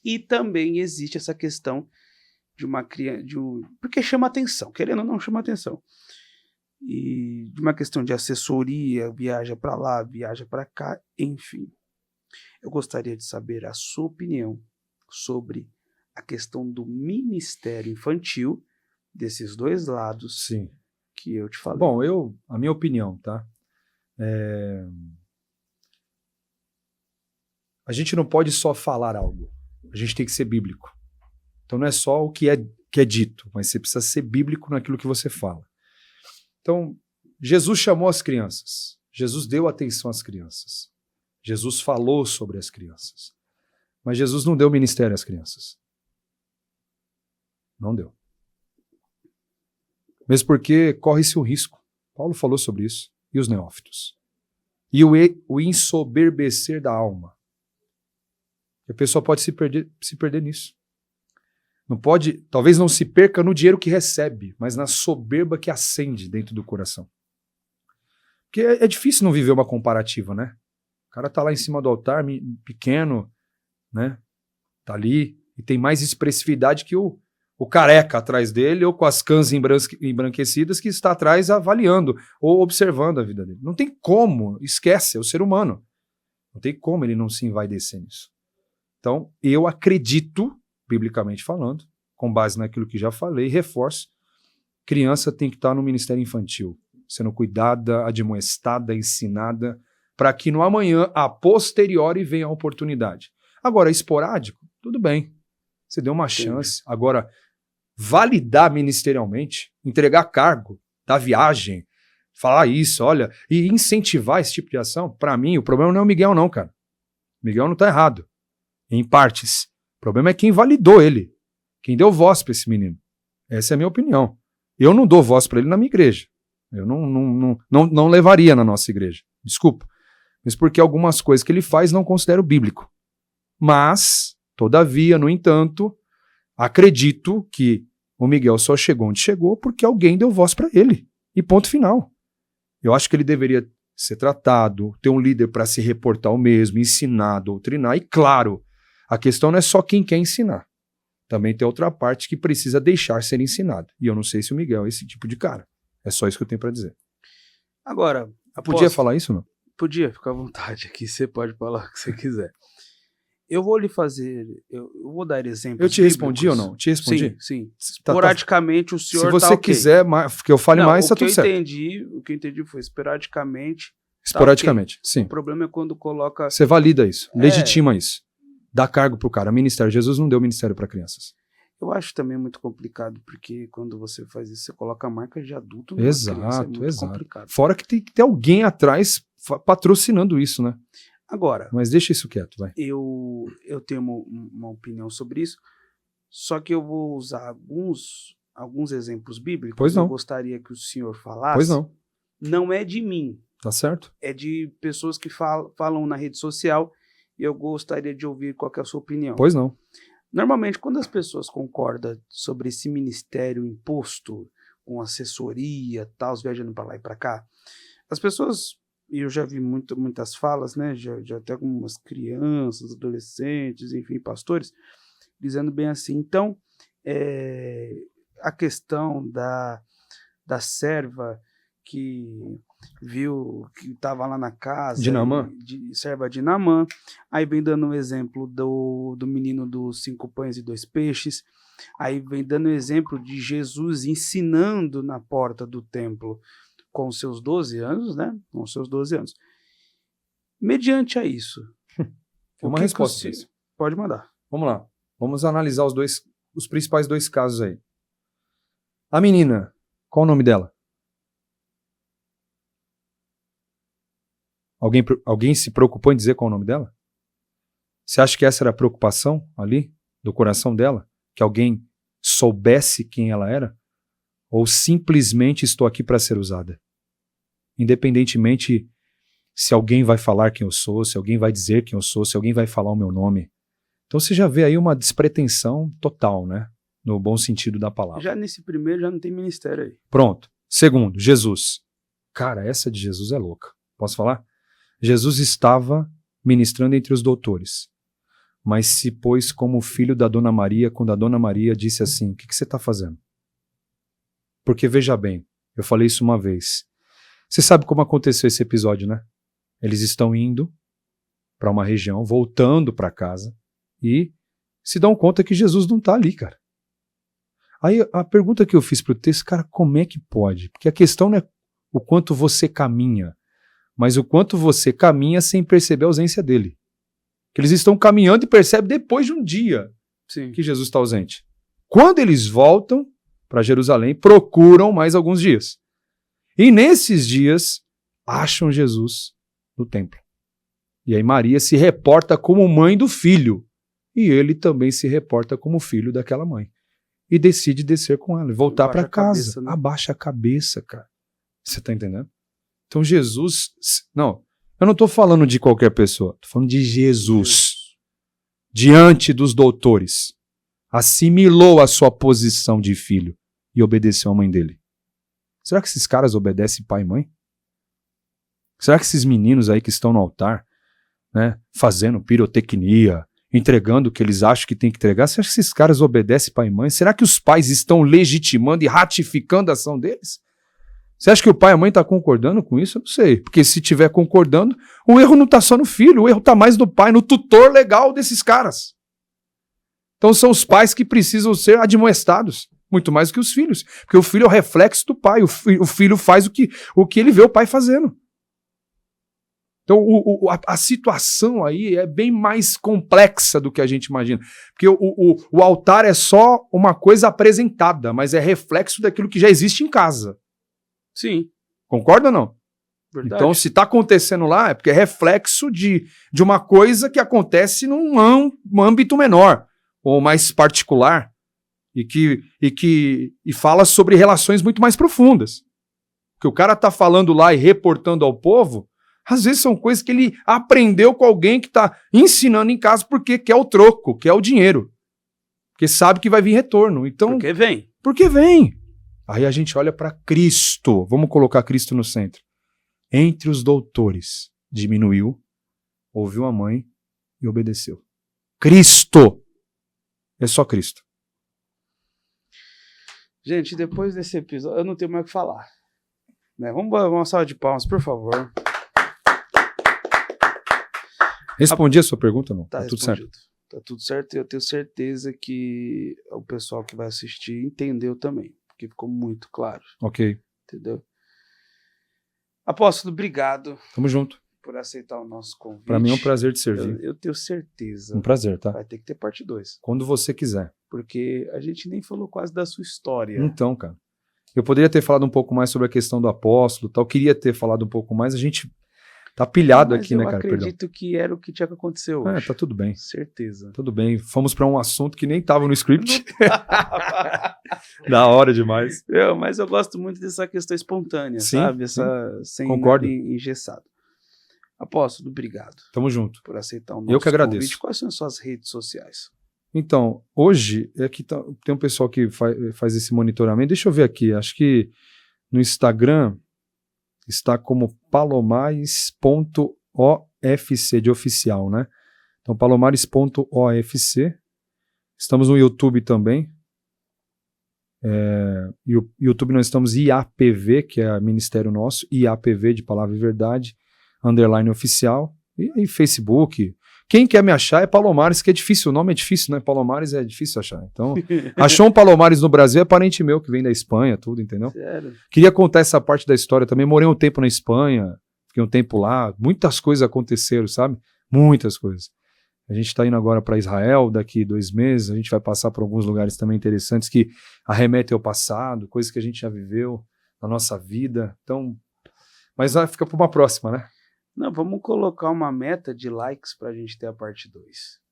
E também existe essa questão de uma criança, porque chama atenção, querendo ou não chama atenção. E de uma questão de assessoria, viaja para lá, viaja para cá, enfim. Eu gostaria de saber a sua opinião sobre a questão do ministério infantil, desses dois lados. Sim. Que eu te falei. Bom, a minha opinião, tá? A gente não pode só falar algo, a gente tem que ser bíblico. Então não é só o que é dito, mas você precisa ser bíblico naquilo que você fala. Então, Jesus chamou as crianças, Jesus deu atenção às crianças, Jesus falou sobre as crianças, mas Jesus não deu ministério às crianças. Não deu. Mesmo porque corre-se o risco. Paulo falou sobre isso. E os neófitos. E o ensoberbecer da alma. A pessoa pode se perder nisso. Não pode, talvez não se perca no dinheiro que recebe, mas na soberba que acende dentro do coração. Porque é difícil não viver uma comparativa, né? O cara tá lá em cima do altar, pequeno, né? Tá ali e tem mais expressividade que o careca atrás dele, ou com as cãs embranquecidas que está atrás avaliando ou observando a vida dele. Não tem como, esquece, é o ser humano. Não tem como ele não se envaidecer nisso. Então, eu acredito, biblicamente falando, com base naquilo que já falei, reforço, criança tem que estar no ministério infantil, sendo cuidada, admoestada, ensinada, para que no amanhã, a posteriori, venha a oportunidade. Agora, esporádico, tudo bem. Você deu uma chance. Agora, validar ministerialmente, entregar cargo, dar viagem, falar isso, olha, e incentivar esse tipo de ação, para mim, o problema não é o Miguel não, cara. O Miguel não tá errado, em partes. O problema é quem validou ele, quem deu voz para esse menino. Essa é a minha opinião. Eu não dou voz para ele na minha igreja. Eu não levaria na nossa igreja. Desculpa. Mas porque algumas coisas que ele faz não considero bíblico. Mas, todavia, no entanto, acredito que o Miguel só chegou onde chegou porque alguém deu voz para ele. E ponto final. Eu acho que ele deveria ser tratado, ter um líder para se reportar ao mesmo, ensinar, doutrinar. E claro, a questão não é só quem quer ensinar. Também tem outra parte que precisa deixar ser ensinado. E eu não sei se o Miguel é esse tipo de cara. É só isso que eu tenho para dizer. Agora, podia falar isso, não? Podia, fica à vontade aqui. Você pode falar o que você quiser. Eu vou lhe fazer... Eu vou dar exemplos. Eu te respondi ou não? Te respondi? Sim. Esporadicamente o senhor tá Se você quiser que eu fale mais, tá tudo certo. O que eu entendi foi esporadicamente. Esporadicamente, tá, okay. Sim. O problema é quando coloca... Você valida isso, legitima isso. Dá cargo pro cara. Ministério. Jesus não deu ministério para crianças. Eu acho também muito complicado, porque quando você faz isso, você coloca a marca de adulto numa criança. É muito complicado. Fora que tem que ter alguém atrás patrocinando isso, né? Agora... Mas deixa isso quieto, vai. Eu tenho uma opinião sobre isso, só que eu vou usar alguns exemplos bíblicos. Pois não. Eu gostaria que o senhor falasse. Pois não. Não é de mim. Tá certo. É de pessoas que falam na rede social. E eu gostaria de ouvir qual que é a sua opinião. Pois não. Normalmente, quando as pessoas concordam sobre esse ministério imposto, com assessoria, tal, viajando para lá e para cá, as pessoas, e eu já vi muitas falas, né, já até algumas crianças, adolescentes, enfim, pastores, dizendo bem assim, então, a questão da serva que estava lá na casa, serva de Naamã, aí vem dando um exemplo do menino dos 5 pães e 2 peixes, aí vem dando um exemplo de Jesus ensinando na porta do templo com seus 12 anos, né? Com seus 12 anos. Mediante a isso. Uma resposta. Pode mandar. Vamos lá. Vamos analisar os principais 2 casos aí. A menina, qual o nome dela? Alguém se preocupou em dizer qual é o nome dela? Você acha que essa era a preocupação ali, do coração dela? Que alguém soubesse quem ela era? Ou simplesmente estou aqui para ser usada? Independentemente se alguém vai falar quem eu sou, se alguém vai dizer quem eu sou, se alguém vai falar o meu nome. Então você já vê aí uma despretensão total, né? No bom sentido da palavra. Já nesse primeiro já não tem ministério aí. Pronto. Segundo, Jesus. Cara, essa de Jesus é louca. Posso falar? Jesus estava ministrando entre os doutores, mas se pôs como filho da Dona Maria quando a Dona Maria disse assim, o que você está fazendo? Porque veja bem, eu falei isso uma vez. Você sabe como aconteceu esse episódio, né? Eles estão indo para uma região, voltando para casa e se dão conta que Jesus não está ali, cara. Aí a pergunta que eu fiz para o texto, cara, como é que pode? Porque a questão não é o quanto você caminha, mas o quanto você caminha sem perceber a ausência dele. Que eles estão caminhando e percebem depois de um dia que Jesus está ausente. Quando eles voltam para Jerusalém, procuram mais alguns dias. E nesses dias, acham Jesus no templo. E aí Maria se reporta como mãe do filho. E ele também se reporta como filho daquela mãe. E decide descer com ela, voltar para casa. Cabeça, né? Abaixa a cabeça, cara. Você está entendendo? Então Jesus, não, eu não estou falando de qualquer pessoa, estou falando de Jesus, diante dos doutores, assimilou a sua posição de filho e obedeceu à mãe dele. Será que esses caras obedecem pai e mãe? Será que esses meninos aí que estão no altar, né, fazendo pirotecnia, entregando o que eles acham que tem que entregar, será que esses caras obedecem pai e mãe? Será que os pais estão legitimando e ratificando a ação deles? Você acha que o pai e a mãe estão concordando com isso? Eu não sei. Porque se estiver concordando, o erro não está só no filho, o erro está mais no pai, no tutor legal desses caras. Então são os pais que precisam ser admoestados, muito mais do que os filhos. Porque o filho é o reflexo do pai, o filho faz o que ele vê o pai fazendo. Então, a situação aí é bem mais complexa do que a gente imagina. Porque o altar é só uma coisa apresentada, mas é reflexo daquilo que já existe em casa. Sim. Concorda ou não? Verdade. Então, se está acontecendo lá, é porque é reflexo de uma coisa que acontece num âmbito menor, ou mais particular, e fala sobre relações muito mais profundas. O que o cara está falando lá e reportando ao povo, às vezes são coisas que ele aprendeu com alguém que está ensinando em casa porque quer o troco, quer o dinheiro. Porque sabe que vai vir retorno. Então, Porque vem. Porque vem. Aí a gente olha para Cristo. Vamos colocar Cristo no centro. Entre os doutores, diminuiu, ouviu a mãe e obedeceu. Cristo. É só Cristo. Gente, depois desse episódio, eu não tenho mais o que falar. Né? Vamos uma salva de palmas, por favor. Respondi a sua pergunta, não? Tá tudo certo. Tá tudo certo e eu tenho certeza que o pessoal que vai assistir entendeu também, porque ficou muito claro. Ok. Entendeu? Apóstolo, obrigado. Tamo junto. Por aceitar o nosso convite. Para mim é um prazer te servir. Eu tenho certeza. Um prazer, tá? Vai ter que ter parte 2. Quando você quiser. Porque a gente nem falou quase da sua história. Então, cara. Eu poderia ter falado um pouco mais sobre a questão do apóstolo, tal. Queria ter falado um pouco mais. A gente tá pilhado aqui, né, cara? Eu acredito que era o que tinha que acontecer hoje. Tá tudo bem. Certeza. Tudo bem. Fomos para um assunto que nem tava no script. Da hora demais. Mas eu gosto muito dessa questão espontânea, sim, sabe? Sem concordo. nada engessado. Apóstolo, obrigado. Tamo junto. Por aceitar o nosso Eu que agradeço. convite. Quais são as suas redes sociais? Então, hoje, aqui tem um pessoal que faz esse monitoramento. Deixa eu ver aqui. Acho que no Instagram está como palomares.ofc de oficial, né? Então, palomares.ofc. Estamos no YouTube também. E o YouTube nós estamos IAPV, que é Ministério Nosso, IAPV de Palavra e Verdade, _ oficial, e Facebook. Quem quer me achar é Palomares, que é difícil, o nome é difícil, né? Palomares é difícil achar. Então, achou um Palomares no Brasil, é parente meu que vem da Espanha, tudo, entendeu? Sério? Queria contar essa parte da história também. Morei um tempo na Espanha, fiquei um tempo lá, muitas coisas aconteceram, sabe? Muitas coisas. A gente está indo agora para Israel daqui 2 meses, a gente vai passar por alguns lugares também interessantes que arremetem ao passado, coisas que a gente já viveu na nossa vida. Então, mas fica para uma próxima, né? Não, vamos colocar uma meta de likes pra gente ter a parte 2.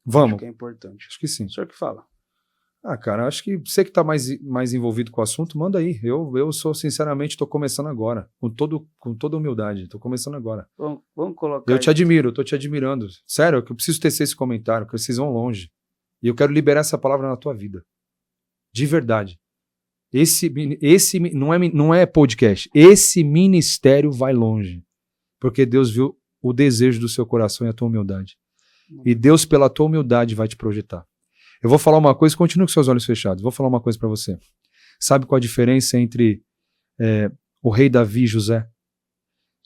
Vamos. Acho que é importante. Acho que sim. O senhor que fala. Cara, acho que você que tá mais envolvido com o assunto, manda aí. Eu sou, sinceramente, tô começando agora. Com toda humildade. Tô começando agora. Vamos colocar. Eu te admiro, eu tô te admirando. Sério, eu preciso tecer esse comentário, porque vocês vão longe. E eu quero liberar essa palavra na tua vida. De verdade. Esse não é podcast. Esse ministério vai longe. Porque Deus viu o desejo do seu coração e a tua humildade. E Deus, pela tua humildade, vai te projetar. Eu vou falar uma coisa, continue com seus olhos fechados. Vou falar uma coisa para você. Sabe qual a diferença entre o rei Davi e José?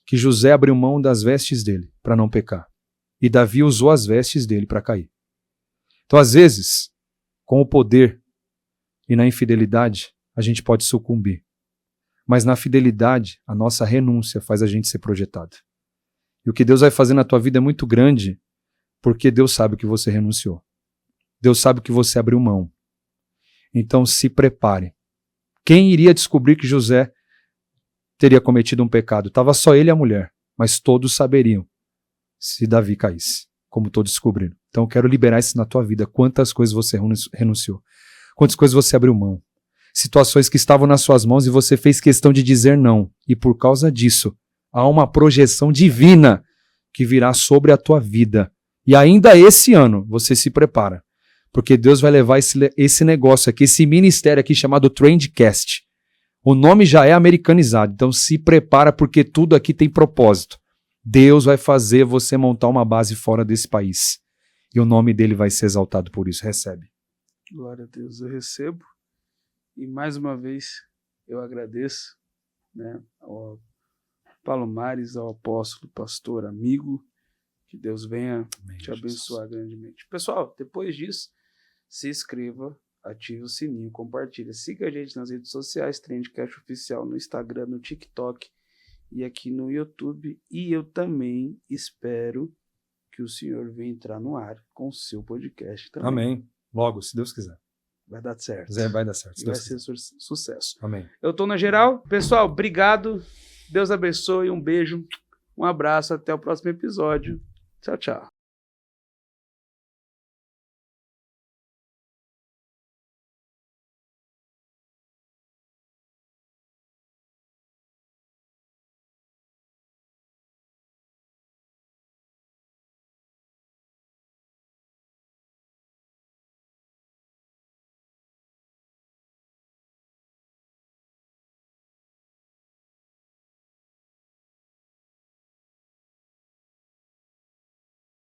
Que José abriu mão das vestes dele para não pecar. E Davi usou as vestes dele para cair. Então, às vezes, com o poder e na infidelidade, a gente pode sucumbir. Mas na fidelidade, a nossa renúncia faz a gente ser projetado. E o que Deus vai fazer na tua vida é muito grande, porque Deus sabe que você renunciou. Deus sabe que você abriu mão. Então se prepare. Quem iria descobrir que José teria cometido um pecado? Estava só ele e a mulher, mas todos saberiam se Davi caísse, como todos descobriram. Então eu quero liberar isso na tua vida. Quantas coisas você renunciou? Quantas coisas você abriu mão? Situações que estavam nas suas mãos e você fez questão de dizer não. E por causa disso, há uma projeção divina que virá sobre a tua vida. E ainda esse ano, você se prepara. Porque Deus vai levar esse negócio aqui, esse ministério aqui chamado Trendcast. O nome já é americanizado, então se prepara porque tudo aqui tem propósito. Deus vai fazer você montar uma base fora desse país. E o nome dele vai ser exaltado por isso. Recebe. Glória a Deus, eu recebo. E mais uma vez eu agradeço, né, ao Palomares, ao apóstolo, pastor, amigo. Que Deus venha te abençoar grandemente. Pessoal, depois disso, se inscreva, ative o sininho, compartilha. Siga a gente nas redes sociais, Trendcast Oficial, no Instagram, no TikTok e aqui no YouTube. E eu também espero que o senhor venha entrar no ar com o seu podcast também. Amém. Logo, se Deus quiser. Vai dar certo. Vai dar certo. E vai ser sucesso. Amém. Eu tô na geral. Pessoal, obrigado. Deus abençoe. Um beijo. Um abraço. Até o próximo episódio. Tchau, tchau.